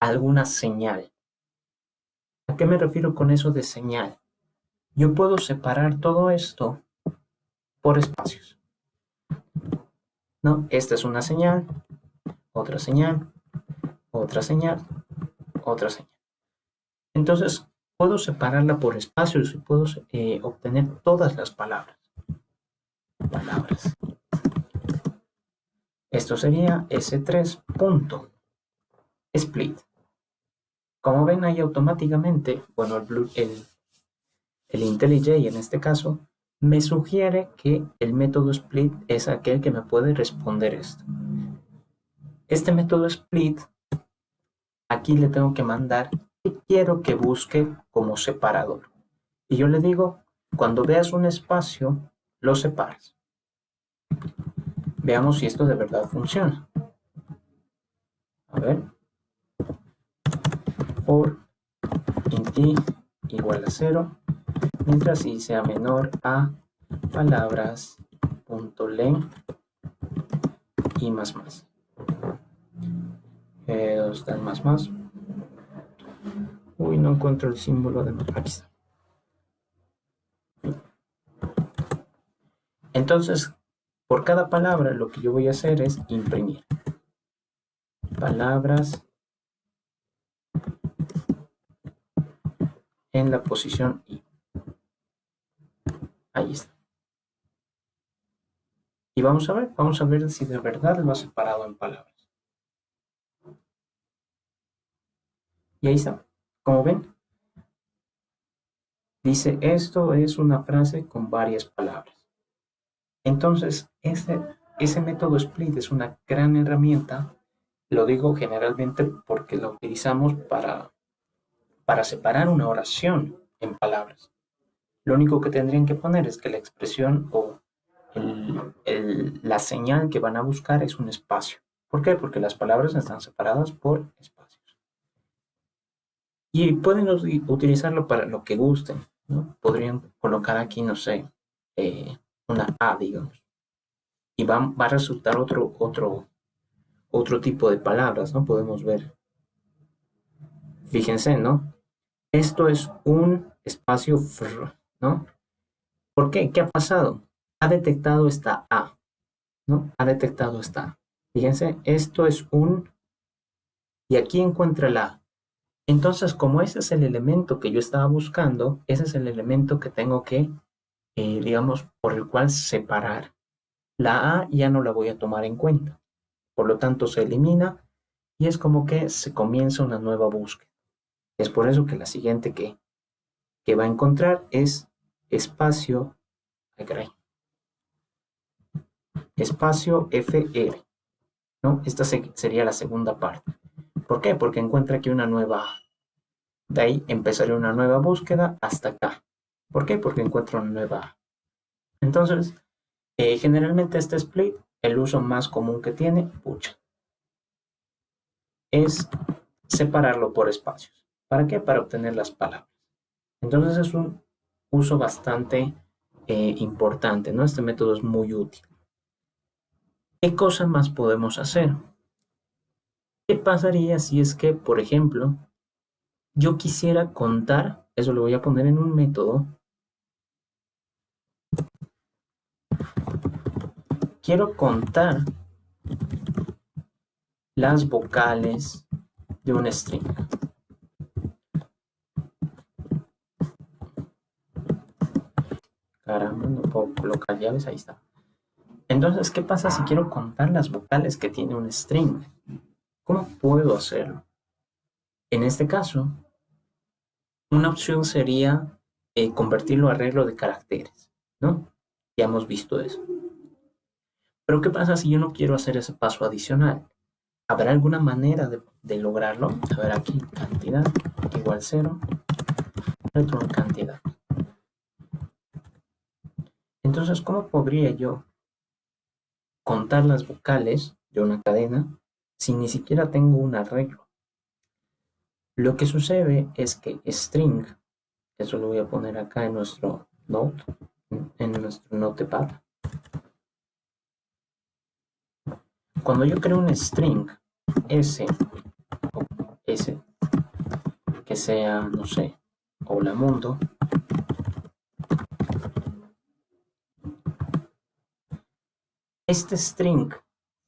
alguna señal. ¿A qué me refiero con eso de señal? Yo puedo separar todo esto por espacios, ¿no? Esta es una señal, otra señal, otra señal, otra señal. Entonces, puedo separarla por espacios y puedo obtener todas las palabras. Esto sería S3.split. Como ven ahí automáticamente, bueno, el IntelliJ en este caso, me sugiere que el método split es aquel que me puede responder esto. Este método split, aquí le tengo que mandar que quiero que busque como separador. Y yo le digo, cuando veas un espacio, lo separas. Veamos si esto de verdad funciona. A ver. For int i igual a 0, mientras i sea menor a palabras.length y más más. ¿Dónde está el más más? Uy, no encuentro el símbolo de más. Aquí está. Entonces, por cada palabra lo que yo voy a hacer es imprimir palabras en la posición i. Ahí está. Y vamos a ver si de verdad lo ha separado en palabras. Y ahí está. Como ven, dice esto es una frase con varias palabras. Entonces, ese método split es una gran herramienta. Lo digo generalmente porque lo utilizamos para separar una oración en palabras. Lo único que tendrían que poner es que la expresión o la señal que van a buscar es un espacio. ¿Por qué? Porque las palabras están separadas por espacios. Y pueden utilizarlo para lo que gusten, ¿no? Podrían colocar aquí, no sé, una A, digamos. Y va a resultar otro tipo de palabras, ¿no? Podemos ver. Fíjense, ¿no? Esto es un espacio, ¿no? ¿Por qué? ¿Qué ha pasado? Ha detectado esta A, ¿no? Ha detectado esta A. Fíjense, esto es un... Y aquí encuentra la A. Entonces, como ese es el elemento que yo estaba buscando, ese es el elemento que tengo que, digamos, por el cual separar. La A ya no la voy a tomar en cuenta. Por lo tanto, se elimina y es como que se comienza una nueva búsqueda. Es por eso que la siguiente que va a encontrar es espacio, espacio FR, ¿no? Esta sería la segunda parte. ¿Por qué? Porque encuentra aquí una nueva A. De ahí empezaré una nueva búsqueda hasta acá. ¿Por qué? Porque encuentro una nueva A. Entonces, generalmente este split, el uso más común que tiene, es separarlo por espacios. ¿Para qué? Para obtener las palabras. Entonces es un uso bastante importante, ¿no? Este método es muy útil. ¿Qué cosa más podemos hacer? ¿Qué pasaría si es que, por ejemplo, yo quisiera contar, eso lo voy a poner en un método, quiero contar las vocales de un string. Caramba, no puedo colocar llaves, ahí está. Entonces, ¿qué pasa si quiero contar las vocales que tiene un string? ¿Cómo puedo hacerlo? En este caso, una opción sería convertirlo a arreglo de caracteres, ¿no? Ya hemos visto eso. Pero ¿qué pasa si yo no quiero hacer ese paso adicional? ¿Habrá alguna manera de lograrlo? A ver, aquí cantidad igual 0, return cantidad. Entonces, ¿cómo podría yo contar las vocales de una cadena si ni siquiera tengo un arreglo? Lo que sucede es que string, eso lo voy a poner acá en nuestro note, en nuestro notepad. Cuando yo creo un string s, que sea, no sé, hola mundo, este string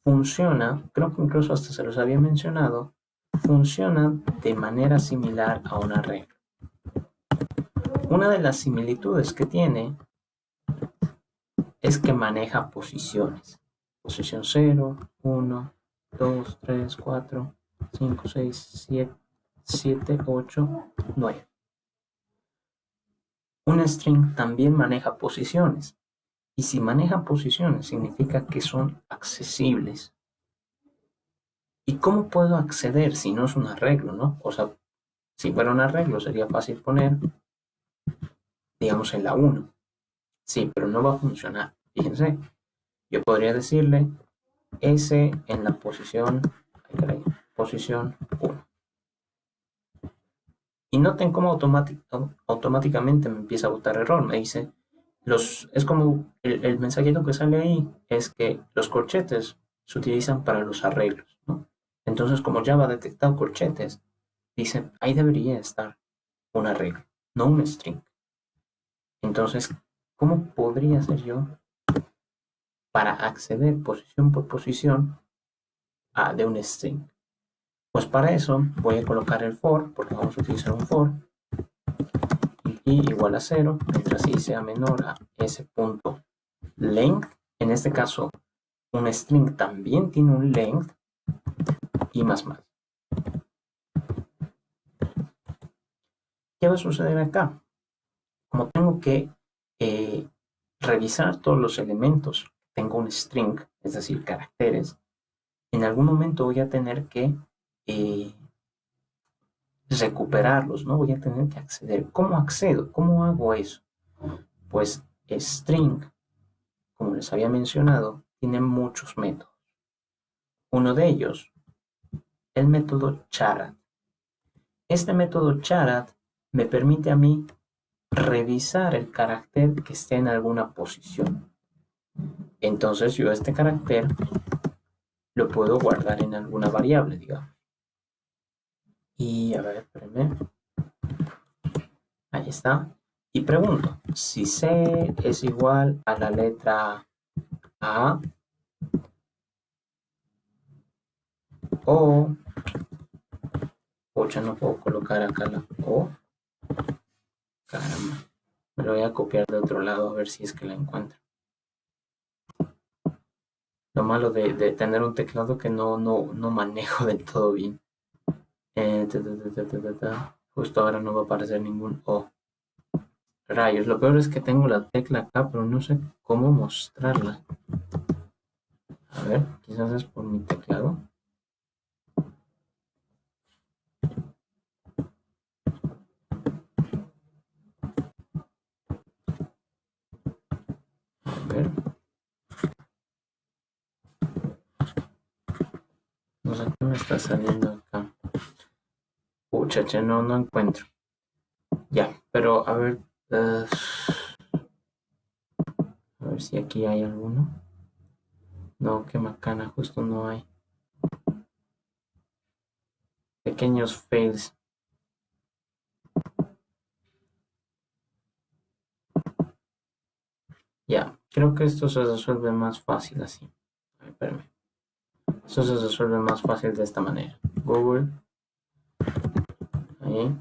funciona, creo que incluso hasta se los había mencionado, funciona de manera similar a un arreglo. Una de las similitudes que tiene es que maneja posiciones. Posición 0, 1, 2, 3, 4, 5, 6, 7, 8, 9. Un string también maneja posiciones. Y si maneja posiciones significa que son accesibles. ¿Y cómo puedo acceder si no es un arreglo, no? O sea, si fuera un arreglo sería fácil poner, digamos, en la 1. Sí, pero no va a funcionar. Fíjense, yo podría decirle S en la posición, posición 1. Y noten cómo automáticamente me empieza a botar error. Me dice, es como el mensajito que sale ahí es que los corchetes se utilizan para los arreglos, ¿no? Entonces, como Java ha detectado corchetes, dice, ahí debería estar un arreglo, no un string. Entonces, ¿cómo podría hacer yo para acceder posición por posición de un string? Pues para eso voy a colocar el for, porque vamos a utilizar un for, y igual a 0, mientras i sea menor a s.length. En este caso, un string también tiene un length y más. ¿Qué va a suceder acá? Como tengo que revisar todos los elementos, tengo un string, es decir, caracteres, en algún momento voy a tener que eh, recuperarlos, ¿no? Voy a tener que acceder. ¿Cómo accedo? ¿Cómo hago eso? Pues string, como les había mencionado, tiene muchos métodos. Uno de ellos, el método charad. Este método charad me permite a mí revisar el carácter que esté en alguna posición. Entonces yo este carácter lo puedo guardar en alguna variable, digamos. Y a ver, espérenme. Ahí está. Y pregunto, si C es igual a la letra A o, ya no puedo colocar acá la O, caramba, me lo voy a copiar de otro lado a ver si es que la encuentro. Lo malo de tener un teclado que no manejo del todo bien. Justo ahora no va a aparecer ningún O. Rayos, lo peor es que tengo la tecla acá, pero no sé cómo mostrarla. A ver, quizás es por mi teclado. A ver. No sé qué me está saliendo acá. Pucha, no encuentro. Ya, pero a ver. A ver si aquí hay alguno. No, qué macana, justo no hay. Pequeños fails. Ya, creo que esto se resuelve más fácil así. A ver, espérame. Esto se resuelve más fácil de esta manera. Google. Ahí.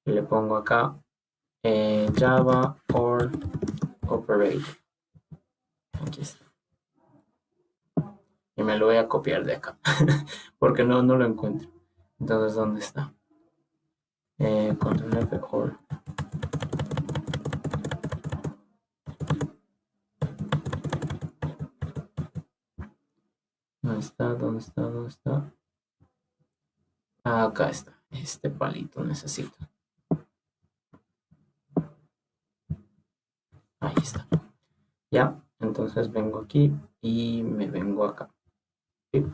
Y le pongo acá Java or Operator. Aquí está. Y me lo voy a copiar de acá. Porque no lo encuentro. Entonces, ¿dónde está? Control F, all. ¿Dónde está? ¿Dónde está? ¿Dónde está? Ah, acá está. Este palito necesito. Ahí está. Ya, entonces vengo aquí y me vengo acá. ¿Sí?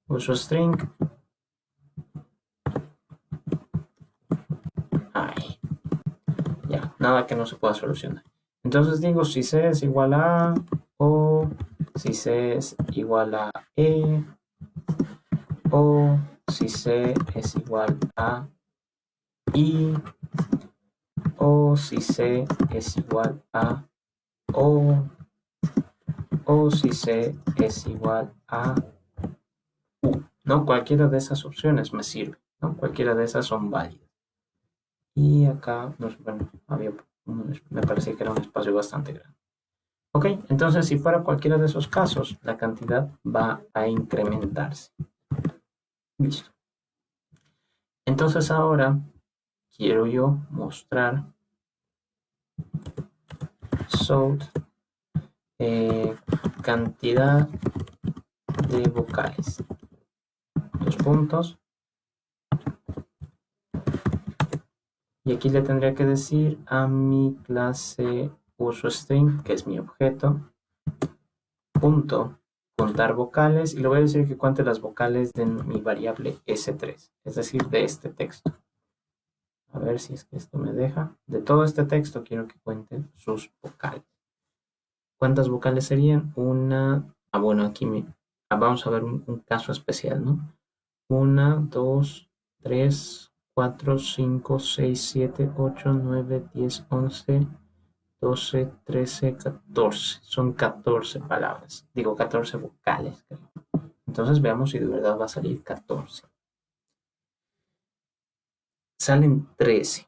Uso string. Ahí. Ya, nada que no se pueda solucionar. Entonces digo si C es igual a o si C es igual a E o si C es igual a I o si C es igual a o si C es igual a U. No, cualquiera de esas opciones me sirve, ¿no? Cualquiera de esas son válidas. Y acá, bueno, me parecía que era un espacio bastante grande. Ok, entonces si fuera cualquiera de esos casos, la cantidad va a incrementarse. Listo. Entonces ahora quiero yo mostrar sort cantidad de vocales. Dos puntos. Y aquí le tendría que decir a mi clase usoString, que es mi objeto, punto, contar vocales, y le voy a decir que cuente las vocales de mi variable S3, es decir, de este texto. A ver si es que esto me deja. De todo este texto quiero que cuente sus vocales. ¿Cuántas vocales serían? Bueno, aquí vamos a ver un caso especial, ¿no? 1, 2, 3, 4, 5, 6, 7, 8, 9, 10, 11, 12, 13, 14. Son 14 palabras. Digo, 14 vocales, creo. Entonces veamos si de verdad va a salir 14. Salen 13.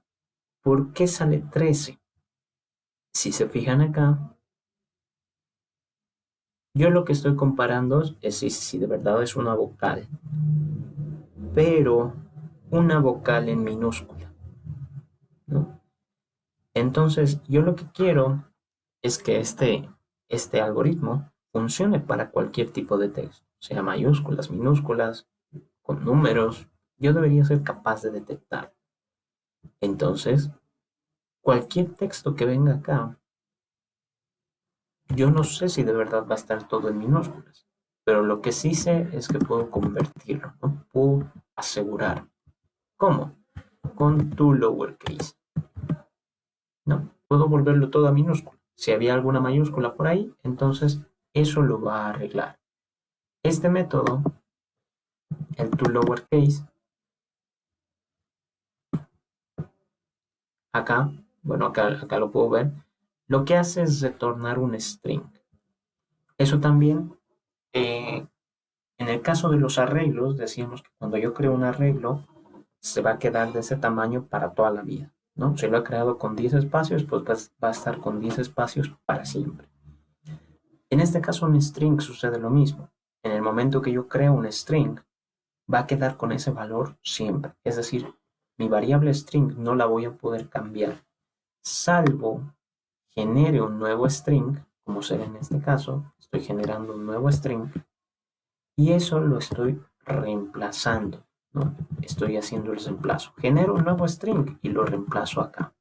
¿Por qué sale 13? Si se fijan acá, yo lo que estoy comparando es si de verdad es una vocal, pero una vocal en minúscula, ¿no? Entonces, yo lo que quiero es que este algoritmo funcione para cualquier tipo de texto, sea mayúsculas, minúsculas, con números. Yo debería ser capaz de detectar. Entonces, cualquier texto que venga acá, yo no sé si de verdad va a estar todo en minúsculas, pero lo que sí sé es que puedo convertirlo, ¿no? Puedo asegurar. ¿Cómo? Con to lowercase, ¿no? Puedo volverlo todo a minúscula. Si había alguna mayúscula por ahí, entonces eso lo va a arreglar. Este método, el to lowercase, acá, bueno, acá lo puedo ver, lo que hace es retornar un string. Eso también, en el caso de los arreglos, decíamos que cuando yo creo un arreglo, se va a quedar de ese tamaño para toda la vida, ¿no? Si lo he creado con 10 espacios, pues va a estar con 10 espacios para siempre. En este caso, un string sucede lo mismo. En el momento que yo creo un string, va a quedar con ese valor siempre. Es decir, mi variable string no la voy a poder cambiar, salvo genere un nuevo string, como será en este caso, estoy generando un nuevo string, y eso lo estoy reemplazando, ¿no? Estoy haciendo el reemplazo. Genero un nuevo string y lo reemplazo acá.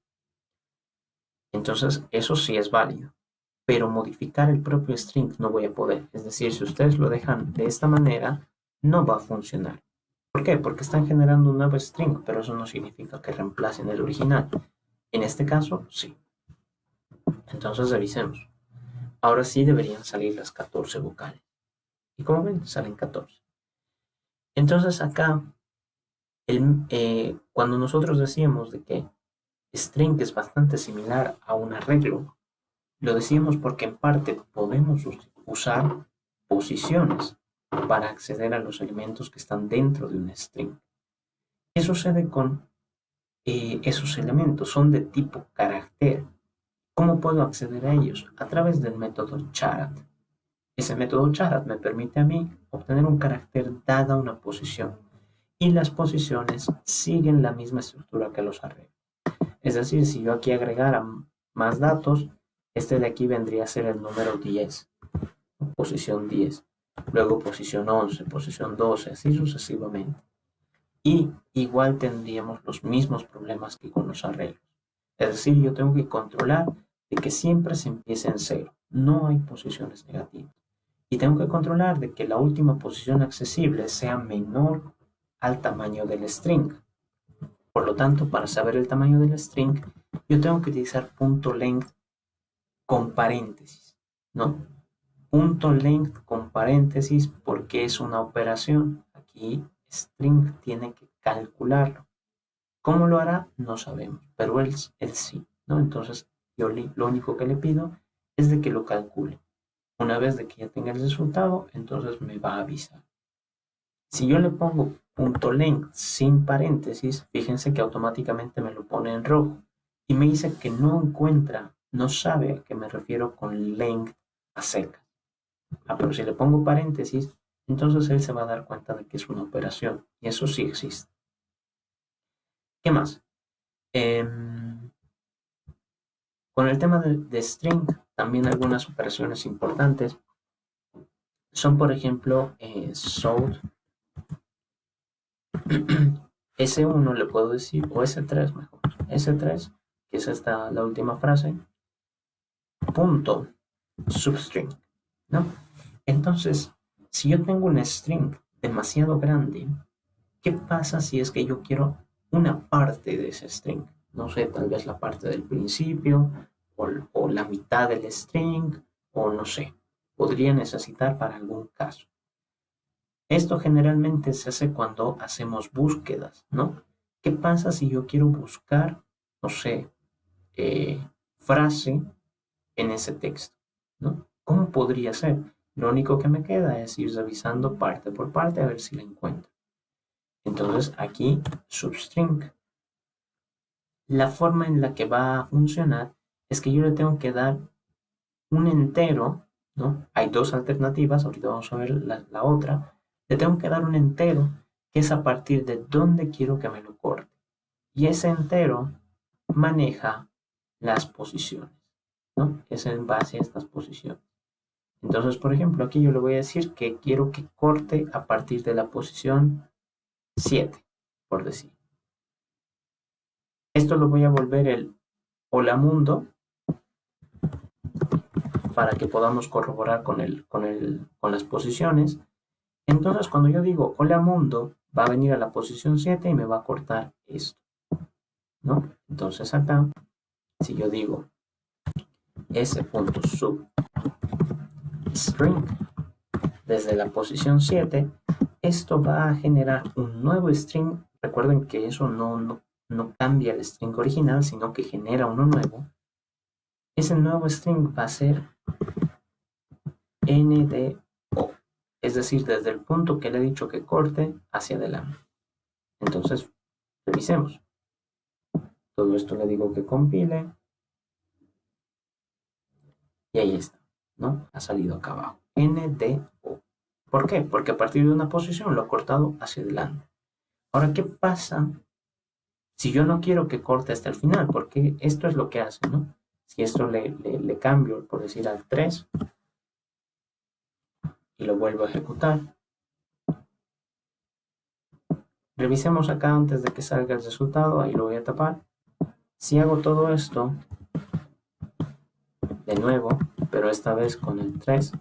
Entonces, eso sí es válido, pero modificar el propio string no voy a poder. Es decir, si ustedes lo dejan de esta manera, no va a funcionar. ¿Por qué? Porque están generando un nuevo string, pero eso no significa que reemplacen el original. En este caso, sí. Entonces, revisemos. Ahora sí deberían salir las 14 vocales. Y como ven, salen 14. Entonces acá, cuando nosotros decíamos de que string es bastante similar a un arreglo, lo decíamos porque en parte podemos usar posiciones para acceder a los elementos que están dentro de un string. ¿Qué sucede con esos elementos? Son de tipo carácter. ¿Cómo puedo acceder a ellos? A través del método charat. Ese método charat me permite a mí obtener un carácter dada una posición. y las posiciones siguen la misma estructura que los arreglos. Es decir, si yo aquí agregara más datos, este de aquí vendría a ser el número 10, posición 10, luego posición 11, posición 12, así sucesivamente. Y igual tendríamos los mismos problemas que con los arreglos. Es decir, yo tengo que controlar de que siempre se empiece en 0, no hay posiciones negativas. Y tengo que controlar de que la última posición accesible sea menor al tamaño del string. Por lo tanto, para saber el tamaño del string, yo tengo que utilizar .length con paréntesis, ¿no? .length con paréntesis porque es una operación. Aquí string tiene que calcularlo. ¿Cómo lo hará? No sabemos, pero él sí, ¿no? Entonces, yo lo único que le pido es de que lo calcule. Una vez de que ya tenga el resultado, entonces me va a avisar. Si yo le pongo .length sin paréntesis, fíjense que automáticamente me lo pone en rojo y me dice que no encuentra, no sabe a qué me refiero con length a secas. Pero si le pongo paréntesis, entonces él se va a dar cuenta de que es una operación y eso sí existe. ¿Qué más? Con el tema de string, también algunas operaciones importantes son, por ejemplo, sort S1 le puedo decir, o S3 mejor, S3, que es esta la última frase, punto substring, ¿no? Entonces, si yo tengo un string demasiado grande, ¿qué pasa si es que yo quiero una parte de ese string? No sé, tal vez la parte del principio, o la mitad del string, o no sé, podría necesitar para algún caso. Esto generalmente se hace cuando hacemos búsquedas, ¿no? ¿Qué pasa si yo quiero buscar, no sé, frase en ese texto, ¿no? ¿Cómo podría ser? Lo único que me queda es ir revisando parte por parte a ver si la encuentro. Entonces aquí, substring. La forma en la que va a funcionar es que yo le tengo que dar un entero, ¿no? Hay dos alternativas, ahorita vamos a ver la otra. Le tengo que dar un entero que es a partir de donde quiero que me lo corte. Y ese entero maneja las posiciones, ¿no? Es en base a estas posiciones. Entonces, por ejemplo, aquí yo le voy a decir que quiero que corte a partir de la posición 7, por decir. Esto lo voy a volver el hola mundo para que podamos corroborar con las posiciones. Entonces, cuando yo digo hola mundo, va a venir a la posición 7 y me va a cortar esto, ¿no? Entonces acá, si yo digo s.substring desde la posición 7, esto va a generar un nuevo string. Recuerden que eso no cambia el string original, sino que genera uno nuevo. Ese nuevo string va a ser NDO, es decir, desde el punto que le he dicho que corte hacia adelante. Entonces, revisemos. Todo esto le digo que compile. Y ahí está, ¿no? Ha salido acá abajo. NDO. ¿Por qué? Porque a partir de una posición lo ha cortado hacia adelante. Ahora, ¿qué pasa si yo no quiero que corte hasta el final? Porque esto es lo que hace, ¿no? Si esto le cambio, por decir, al 3 y lo vuelvo a ejecutar. Revisemos acá antes de que salga el resultado. Ahí lo voy a tapar. Si hago todo esto de nuevo, pero esta vez con el 3.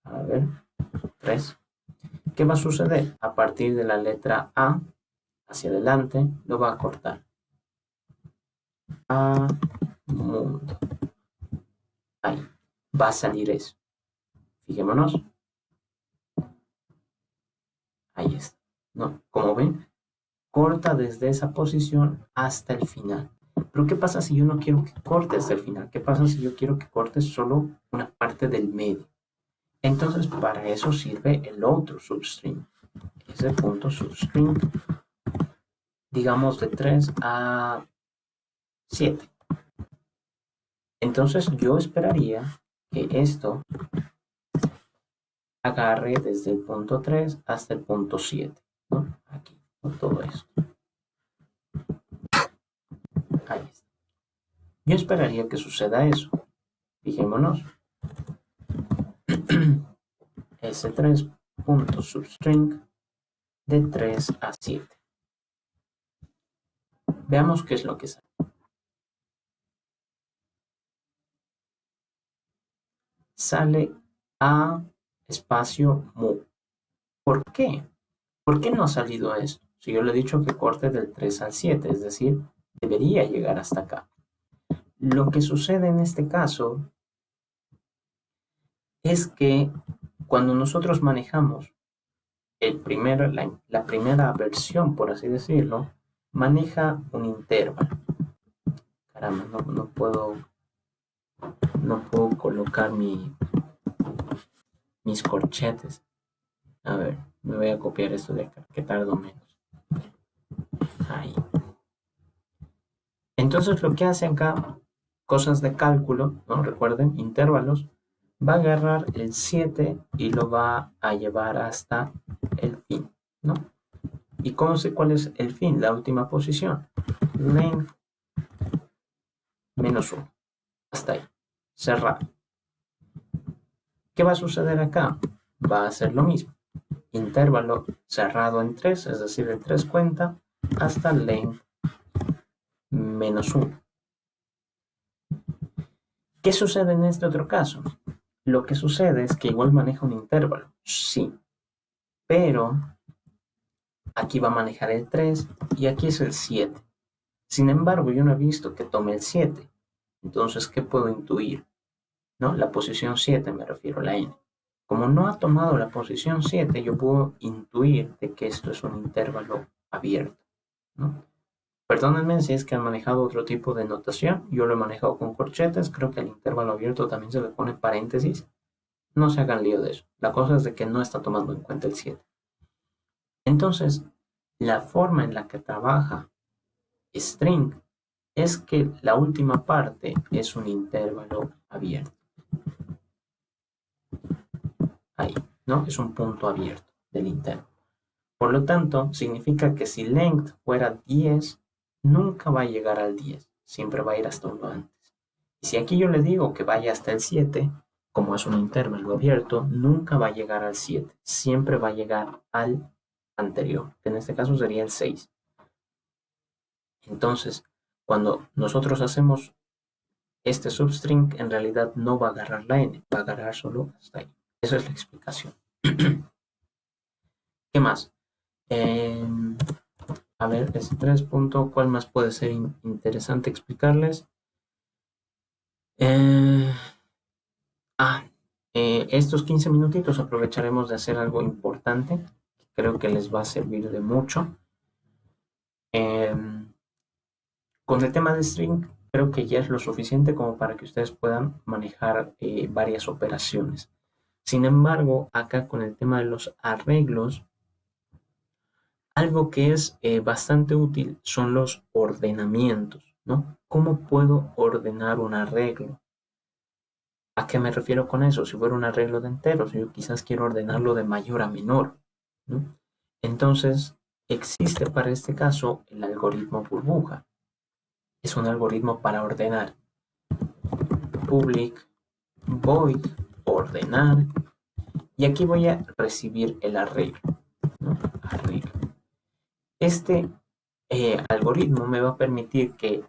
A ver, 3. ¿Qué va a suceder? A partir de la letra A hacia adelante, lo va a cortar. A mundo. Ahí. Va a salir eso. Fijémonos. Ahí está. ¿No? Como ven, corta desde esa posición hasta el final. Pero ¿qué pasa si yo no quiero que corte hasta el final? ¿Qué pasa si yo quiero que corte solo una parte del medio? Entonces, para eso sirve el otro substring. Ese punto substring, digamos de 3 a 7. Entonces, yo esperaría que esto agarre desde el punto 3 hasta el punto 7. ¿no? Aquí, con todo esto. Ahí está. Yo esperaría que suceda eso. Fijémonos. S3.substring de 3 a 7. Veamos qué es lo que sale. Sale a espacio mu. ¿Por qué? ¿Por qué no ha salido esto? Si yo le he dicho que corte del 3 al 7, es decir, debería llegar hasta acá. Lo que sucede en este caso es que cuando nosotros manejamos la primera versión, por así decirlo, maneja un intervalo. Caramba, no puedo colocar mis corchetes. A ver, me voy a copiar esto de acá, que tardo menos. Ahí. Entonces lo que hace acá, cosas de cálculo, ¿no? Recuerden, intervalos, va a agarrar el 7 y lo va a llevar hasta el fin, ¿no? ¿Y cómo sé cuál es el fin? La última posición. Length menos 1. Hasta ahí. Cerrado. ¿Qué va a suceder acá? Va a ser lo mismo. Intervalo cerrado en 3, es decir, el 3 cuenta, hasta length menos 1. ¿Qué sucede en este otro caso? Lo que sucede es que igual maneja un intervalo, sí, pero aquí va a manejar el 3 y aquí es el 7. Sin embargo, yo no he visto que tome el 7. Entonces, ¿qué puedo intuir? ¿No? La posición 7 me refiero a la n. Como no ha tomado la posición 7, yo puedo intuir de que esto es un intervalo abierto, ¿no? Perdónenme si es que han manejado otro tipo de notación. Yo lo he manejado con corchetes. Creo que al intervalo abierto también se le pone paréntesis. No se hagan lío de eso. La cosa es de que no está tomando en cuenta el 7. Entonces, la forma en la que trabaja string es que la última parte es un intervalo abierto. Ahí, ¿no? Es un punto abierto del intervalo. Por lo tanto, significa que si length fuera 10, nunca va a llegar al 10. Siempre va a ir hasta uno antes. Y si aquí yo le digo que vaya hasta el 7, como es un intervalo abierto, nunca va a llegar al 7. Siempre va a llegar al anterior, que en este caso sería el 6. Entonces, cuando nosotros hacemos este substring, en realidad no va a agarrar la n, va a agarrar solo hasta ahí. Esa es la explicación. ¿Qué más? A ver, ese 3 punto, ¿cuál más puede ser interesante explicarles? Eh, estos 15 minutitos aprovecharemos de hacer algo importante, que creo que les va a servir de mucho. Con el tema de string, creo que ya es lo suficiente como para que ustedes puedan manejar varias operaciones. Sin embargo, acá con el tema de los arreglos, algo que es bastante útil son los ordenamientos, ¿no? ¿Cómo puedo ordenar un arreglo? ¿A qué me refiero con eso? Si fuera un arreglo de enteros, yo quizás quiero ordenarlo de mayor a menor, ¿no? Entonces, existe para este caso el algoritmo burbuja. Es un algoritmo para ordenar. Public void ordenar y aquí voy a recibir el arreglo, ¿no? Arreglo. Este algoritmo me va a permitir que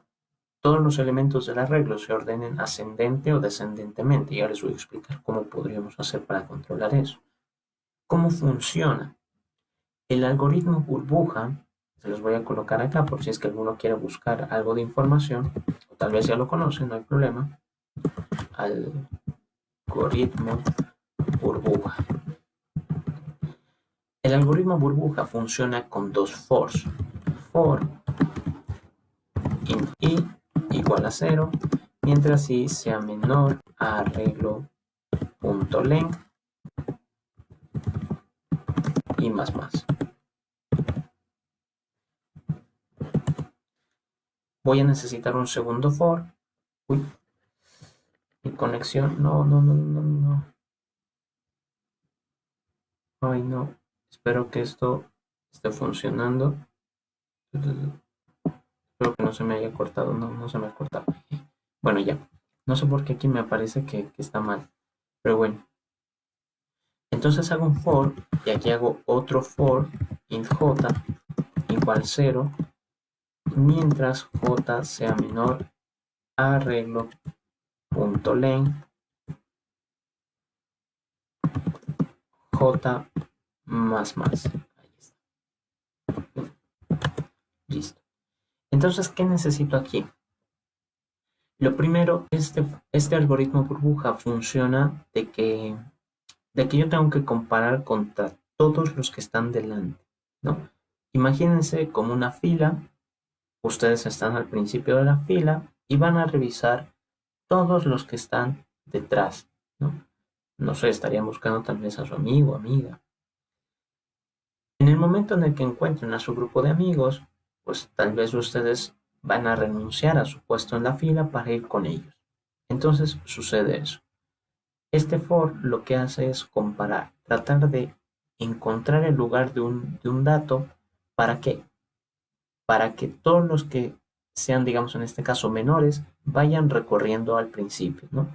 todos los elementos del arreglo se ordenen ascendente o descendentemente. Y ahora les voy a explicar cómo podríamos hacer para controlar eso. ¿Cómo funciona? El algoritmo burbuja, se los voy a colocar acá por si es que alguno quiere buscar algo de información, o tal vez ya lo conocen, no hay problema. Algoritmo burbuja. El algoritmo burbuja funciona con dos fors. For int i igual a 0, mientras i sea menor a arreglo.length y más. Voy a necesitar un segundo for. Uy, mi conexión, no. Ay, no. Espero que esto esté funcionando. Espero que no se me haya cortado. No se me ha cortado. Bueno, ya. No sé por qué aquí me aparece que está mal. Pero bueno. Entonces hago un for y aquí hago otro for int j igual 0 mientras j sea menor a arreglo.len j más más. Ahí está. Listo. Entonces, ¿qué necesito aquí? Lo primero, este algoritmo burbuja funciona de que yo tengo que comparar contra todos los que están delante, ¿no? Imagínense como una fila, ustedes están al principio de la fila y van a revisar todos los que están detrás, ¿no? No sé, estarían buscando tal vez a su amigo o amiga. En el momento en el que encuentren a su grupo de amigos, pues tal vez ustedes van a renunciar a su puesto en la fila para ir con ellos. Entonces sucede eso. Este for lo que hace es comparar, tratar de encontrar el lugar de un dato. ¿Para qué? Para que todos los que sean, digamos en este caso, menores, vayan recorriendo al principio, ¿no?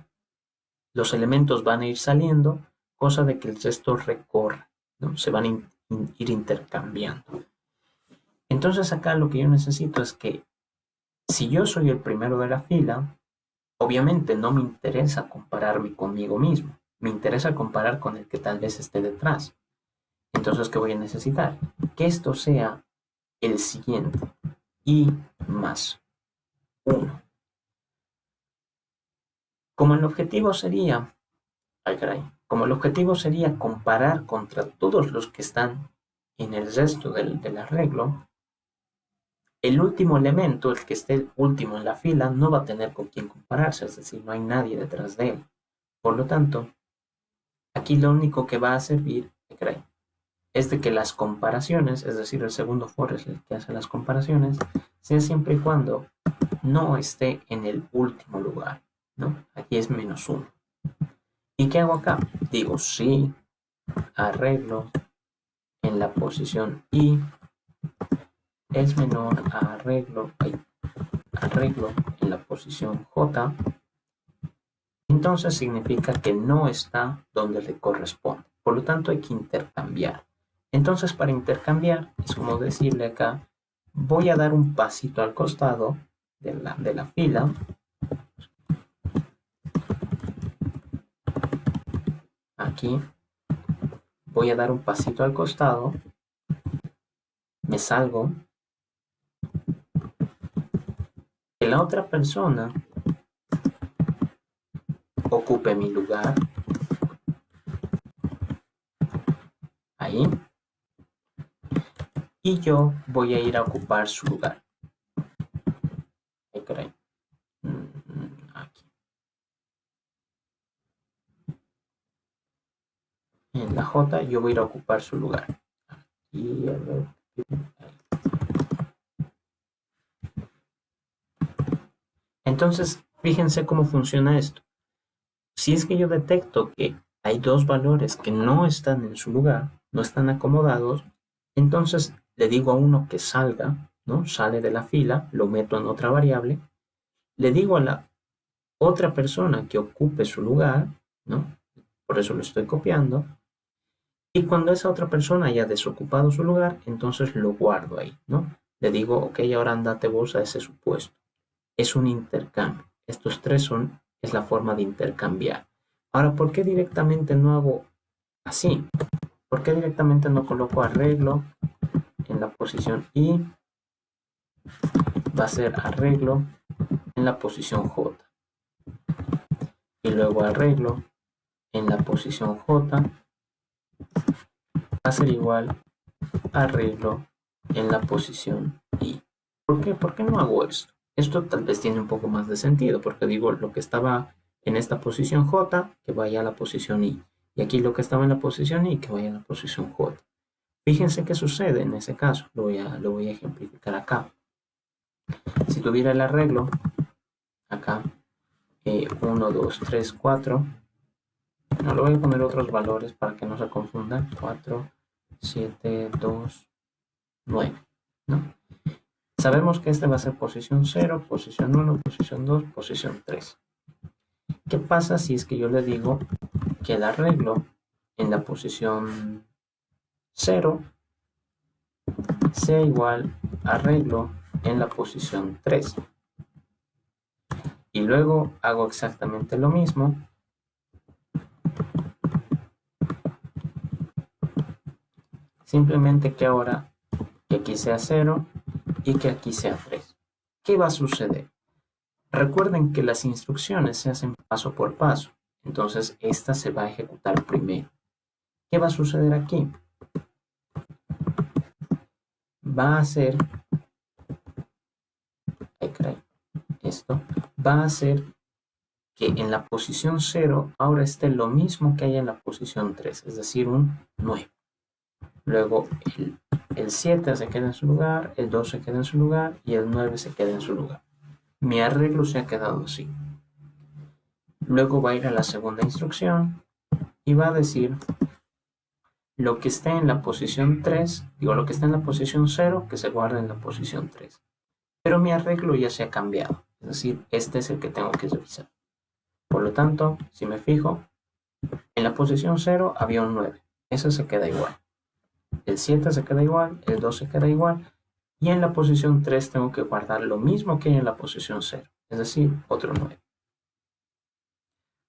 Los elementos van a ir saliendo, cosa de que el resto recorra, ¿no? Se van a ir intercambiando. Entonces acá lo que yo necesito es que si yo soy el primero de la fila, obviamente no me interesa compararme conmigo mismo, me interesa comparar con el que tal vez esté detrás. Entonces, ¿qué voy a necesitar? Que esto sea el siguiente, y más 1. Como el objetivo sería, ay caray, como el objetivo sería comparar contra todos los que están en el resto del arreglo, el último elemento, el que esté el último en la fila, no va a tener con quién compararse, es decir, no hay nadie detrás de él. Por lo tanto, aquí lo único que va a servir, es de que las comparaciones, es decir, el segundo for es el que hace las comparaciones, sea siempre y cuando no esté en el último lugar, ¿no? Aquí es -1. ¿Y qué hago acá? Digo, sí, arreglo en la posición I es menor a arreglo en la posición J, entonces significa que no está donde le corresponde. Por lo tanto, hay que intercambiar. Entonces, para intercambiar, es como decirle acá, voy a dar un pasito al costado de la fila. Aquí voy a dar un pasito al costado, me salgo, que la otra persona ocupe mi lugar, ahí, y yo voy a ir a ocupar su lugar. Aquí. En la J yo voy a ir a ocupar su lugar. Y a ver, entonces, fíjense cómo funciona esto. Si es que yo detecto que hay dos valores que no están en su lugar, no están acomodados, entonces le digo a uno que salga, ¿no? Sale de la fila, lo meto en otra variable, le digo a la otra persona que ocupe su lugar, ¿no? Por eso lo estoy copiando. Y cuando esa otra persona haya desocupado su lugar, entonces lo guardo ahí, ¿no? Le digo, ok, ahora andate vos a ese supuesto. Es un intercambio. Estos tres es la forma de intercambiar. Ahora, ¿por qué directamente no hago así? ¿Por qué directamente no coloco arreglo en la posición I? Va a ser arreglo en la posición J. Y luego arreglo en la posición J va a ser igual a arreglo en la posición I. ¿Por qué? ¿Por qué no hago esto? Esto tal vez tiene un poco más de sentido, porque digo lo que estaba en esta posición J, que vaya a la posición I. Y aquí lo que estaba en la posición I, que vaya a la posición J. Fíjense qué sucede en ese caso. Lo voy a ejemplificar acá. Si tuviera el arreglo, acá, 1, 2, 3, 4. No, le voy a poner otros valores para que no se confundan. 4, 7, 2, 9, ¿no? Sabemos que este va a ser posición 0, posición 1, posición 2, posición 3. ¿Qué pasa si es que yo le digo que el arreglo en la posición 0 sea igual a arreglo en la posición 3? Y luego hago exactamente lo mismo. Simplemente que ahora que aquí sea 0 y que aquí sea 3. ¿Qué va a suceder? Recuerden que las instrucciones se hacen paso por paso. Entonces esta se va a ejecutar primero. ¿Qué va a suceder aquí? Va a hacer, esto va a hacer que en la posición 0 ahora esté lo mismo que hay en la posición 3, es decir, un 9. Luego el 7 se queda en su lugar, el 2 se queda en su lugar y el 9 se queda en su lugar. Mi arreglo se ha quedado así. Luego va a ir a la segunda instrucción y va a decir lo que esté en la posición 3, lo que está en la posición 0, que se guarde en la posición 3. Pero mi arreglo ya se ha cambiado, es decir, este es el que tengo que revisar. Por lo tanto, si me fijo, en la posición 0 había un 9, ese se queda igual. El 7 se queda igual, el 2 se queda igual, y en la posición 3 tengo que guardar lo mismo que en la posición 0, es decir, otro 9.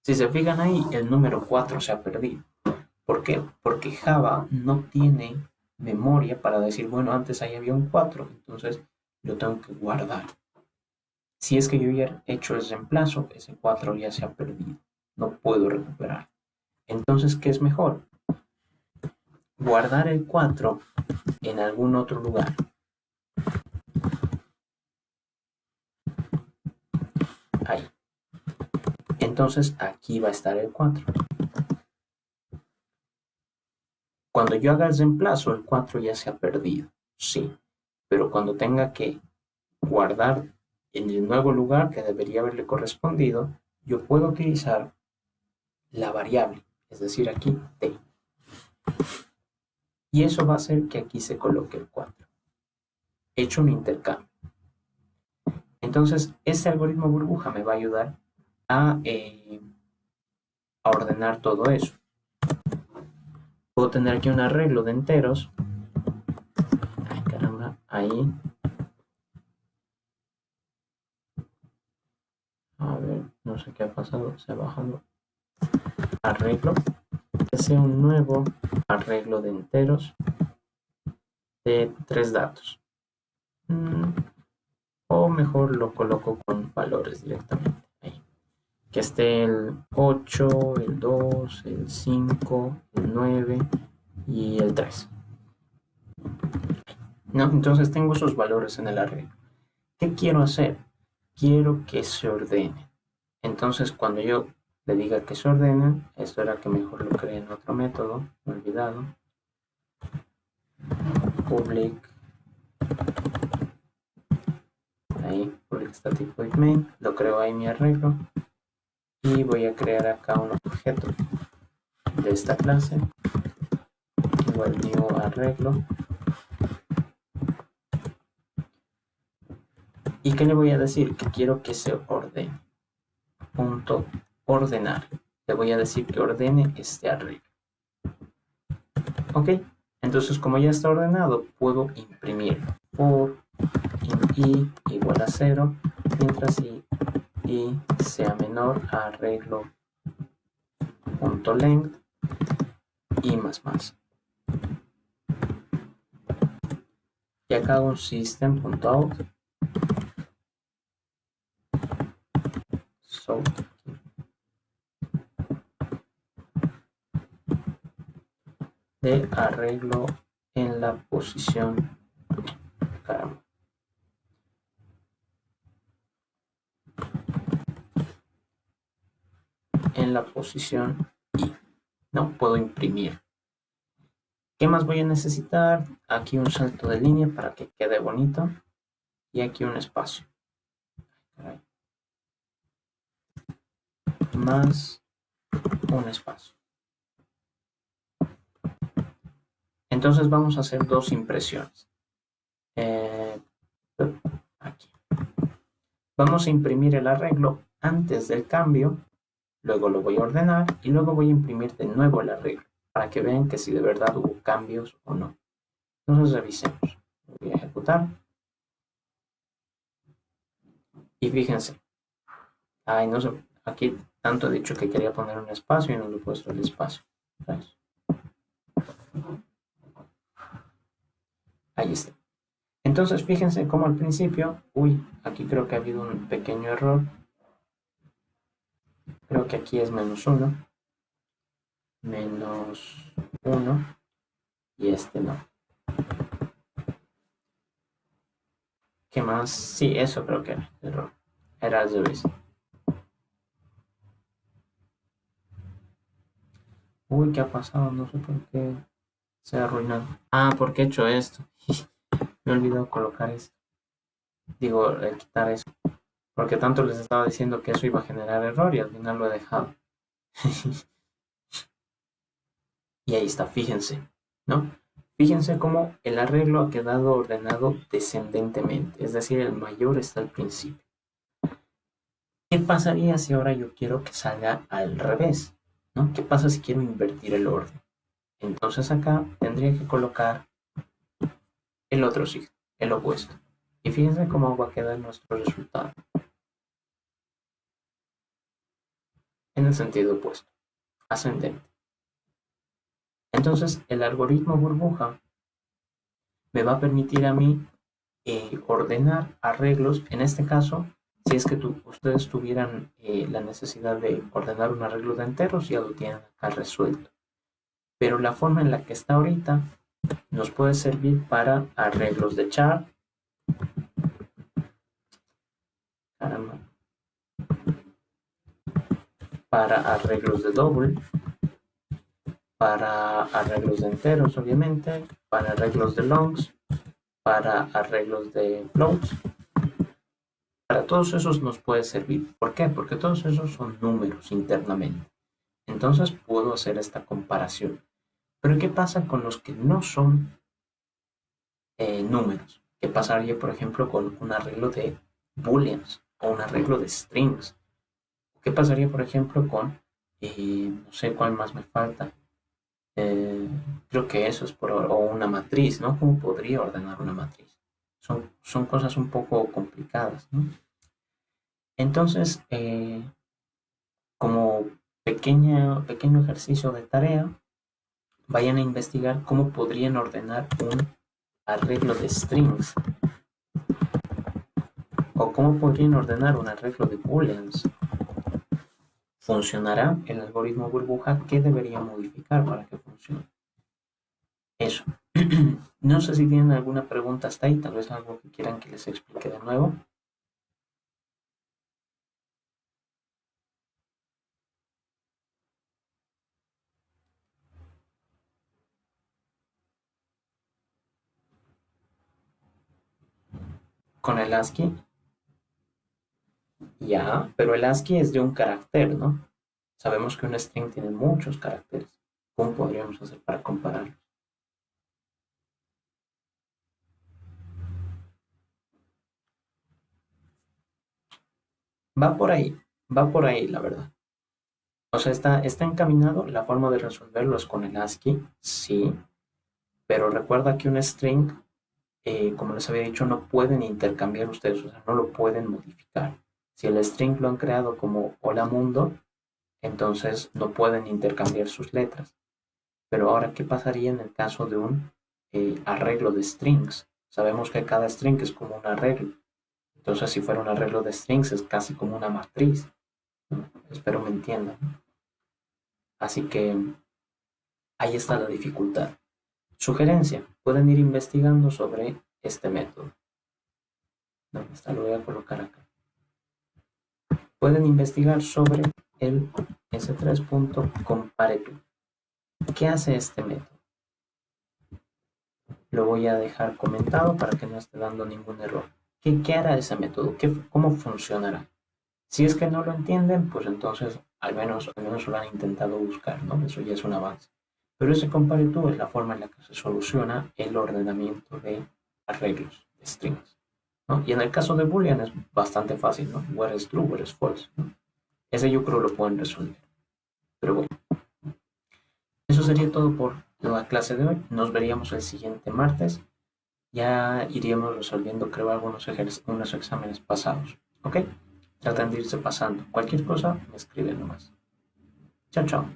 Si se fijan ahí, el número 4 se ha perdido. ¿Por qué? Porque Java no tiene memoria para decir, bueno, antes ahí había un 4, entonces lo tengo que guardar. Si es que yo ya he hecho el reemplazo, ese 4 ya se ha perdido. No puedo recuperar. Entonces, ¿qué es mejor? Guardar el 4 en algún otro lugar. Ahí. Entonces, aquí va a estar el 4. Cuando yo haga el reemplazo, el 4 ya se ha perdido. Sí. Pero cuando tenga que guardar en el nuevo lugar que debería haberle correspondido, yo puedo utilizar la variable, es decir, aquí t. Y eso va a hacer que aquí se coloque el 4. He hecho un intercambio. Entonces, este algoritmo burbuja me va a ayudar a ordenar todo eso. Puedo tener aquí un arreglo de enteros. Ay, caramba, ahí. A ver, no sé qué ha pasado, se ha bajado. Arreglo. Que sea un nuevo arreglo de enteros de 3 datos. O mejor lo coloco con valores directamente. Ahí. Que esté el 8, el 2, el 5, el 9 y el 3. No, entonces tengo esos valores en el arreglo. ¿Qué quiero hacer? Quiero que se ordene. Entonces cuando yo le diga que se ordenen, esto era que mejor lo cree en otro método, olvidado. Public, ahí, public static void main, lo creo ahí mi arreglo. Y voy a crear acá un objeto de esta clase, igual new arreglo. ¿Y qué le voy a decir? Que quiero que se ordene. Punto ordenar. Le voy a decir que ordene este arreglo. Ok, entonces como ya está ordenado, puedo imprimirlo. For in i igual a 0, mientras i sea menor a arreglo.length y más. Y acá hago un system.out. So, de arreglo en la posición, caramba, en la posición I. No puedo imprimir. ¿Qué más voy a necesitar? Aquí un salto de línea para que quede bonito y aquí un espacio. Más un espacio. Entonces vamos a hacer dos impresiones. Eh, aquí. Vamos a imprimir el arreglo antes del cambio, luego lo voy a ordenar y luego voy a imprimir de nuevo el arreglo para que vean que si de verdad hubo cambios o no. Entonces revisemos. Voy a ejecutar. Y fíjense. Ay, no sé. Aquí tanto he dicho que quería poner un espacio y no le he puesto el espacio. ¿Sabes? Ahí está. Entonces fíjense cómo al principio, uy, aquí creo que ha habido un pequeño error. Creo que aquí es -1, -1 y este no. ¿Qué más? Sí, eso creo que era el error. Era al revés. Uy, ¿qué ha pasado? No sé por qué se ha arruinado. Ah, ¿por qué he hecho esto? Me he olvidado colocar esto. Digo, quitar eso. Porque tanto les estaba diciendo que eso iba a generar error y al final lo he dejado. Y ahí está, fíjense, ¿no? Fíjense cómo el arreglo ha quedado ordenado descendentemente, es decir, el mayor está al principio. ¿Qué pasaría si ahora yo quiero que salga al revés? ¿No? ¿Qué pasa si quiero invertir el orden? Entonces acá tendría que colocar el otro signo, el opuesto. Y fíjense cómo va a quedar nuestro resultado en el sentido opuesto, ascendente. Entonces el algoritmo burbuja me va a permitir a mí ordenar arreglos. En este caso, si es que ustedes tuvieran la necesidad de ordenar un arreglo de enteros, ya lo tienen acá resuelto. Pero la forma en la que está ahorita nos puede servir para arreglos de char, caramba, para arreglos de double, para arreglos de enteros, obviamente, para arreglos de longs, para arreglos de floats. Para todos esos nos puede servir. ¿Por qué? Porque todos esos son números internamente. Entonces puedo hacer esta comparación. Pero ¿qué pasa con los que no son números? ¿Qué pasaría, por ejemplo, con un arreglo de booleans o un arreglo de strings? ¿Qué pasaría, por ejemplo, con, no sé cuál más me falta? Eh, Creo que eso es o una matriz, ¿no? ¿Cómo podría ordenar una matriz? Son cosas un poco complicadas, ¿no? Entonces, como pequeño ejercicio de tarea, vayan a investigar cómo podrían ordenar un arreglo de strings o cómo podrían ordenar un arreglo de booleans. ¿Funcionará el algoritmo burbuja? ¿Qué debería modificar para que funcione? Eso. No sé si tienen alguna pregunta hasta ahí, tal vez algo que quieran que les explique de nuevo. Con el ASCII, ya, pero el ASCII es de un carácter, ¿no? Sabemos que un string tiene muchos caracteres. ¿Cómo podríamos hacer para compararlos? Va por ahí, la verdad. O sea, está encaminado, la forma de resolverlo es con el ASCII, sí, pero recuerda que un string, como les había dicho, no pueden intercambiar ustedes, o sea, no lo pueden modificar. Si el string lo han creado como hola mundo, entonces no pueden intercambiar sus letras. Pero ahora, ¿qué pasaría en el caso de un arreglo de strings? Sabemos que cada string es como un arreglo. Entonces, si fuera un arreglo de strings, es casi como una matriz, ¿no? Espero me entiendan. Así que ahí está la dificultad. Sugerencia, pueden ir investigando sobre este método. ¿Dónde está? Lo voy a colocar acá. Pueden investigar sobre el S3.compareTo. ¿Qué hace este método? Lo voy a dejar comentado para que no esté dando ningún error. ¿Qué hará ese método? ¿Cómo funcionará? Si es que no lo entienden, pues entonces al menos lo han intentado buscar, ¿no? Eso ya es un avance. Pero ese compareTo es la forma en la que se soluciona el ordenamiento de arreglos. strings, ¿no? Y en el caso de Boolean es bastante fácil, ¿no? What is true, what is false, ¿no? Ese yo creo lo pueden resolver. Pero bueno, eso sería todo por la clase de hoy. Nos veríamos el siguiente martes. Ya iríamos resolviendo, creo, unos exámenes pasados. ¿Ok? Tratan de irse pasando. Cualquier cosa, me escriben nomás. Chao, chao.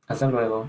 Hasta luego.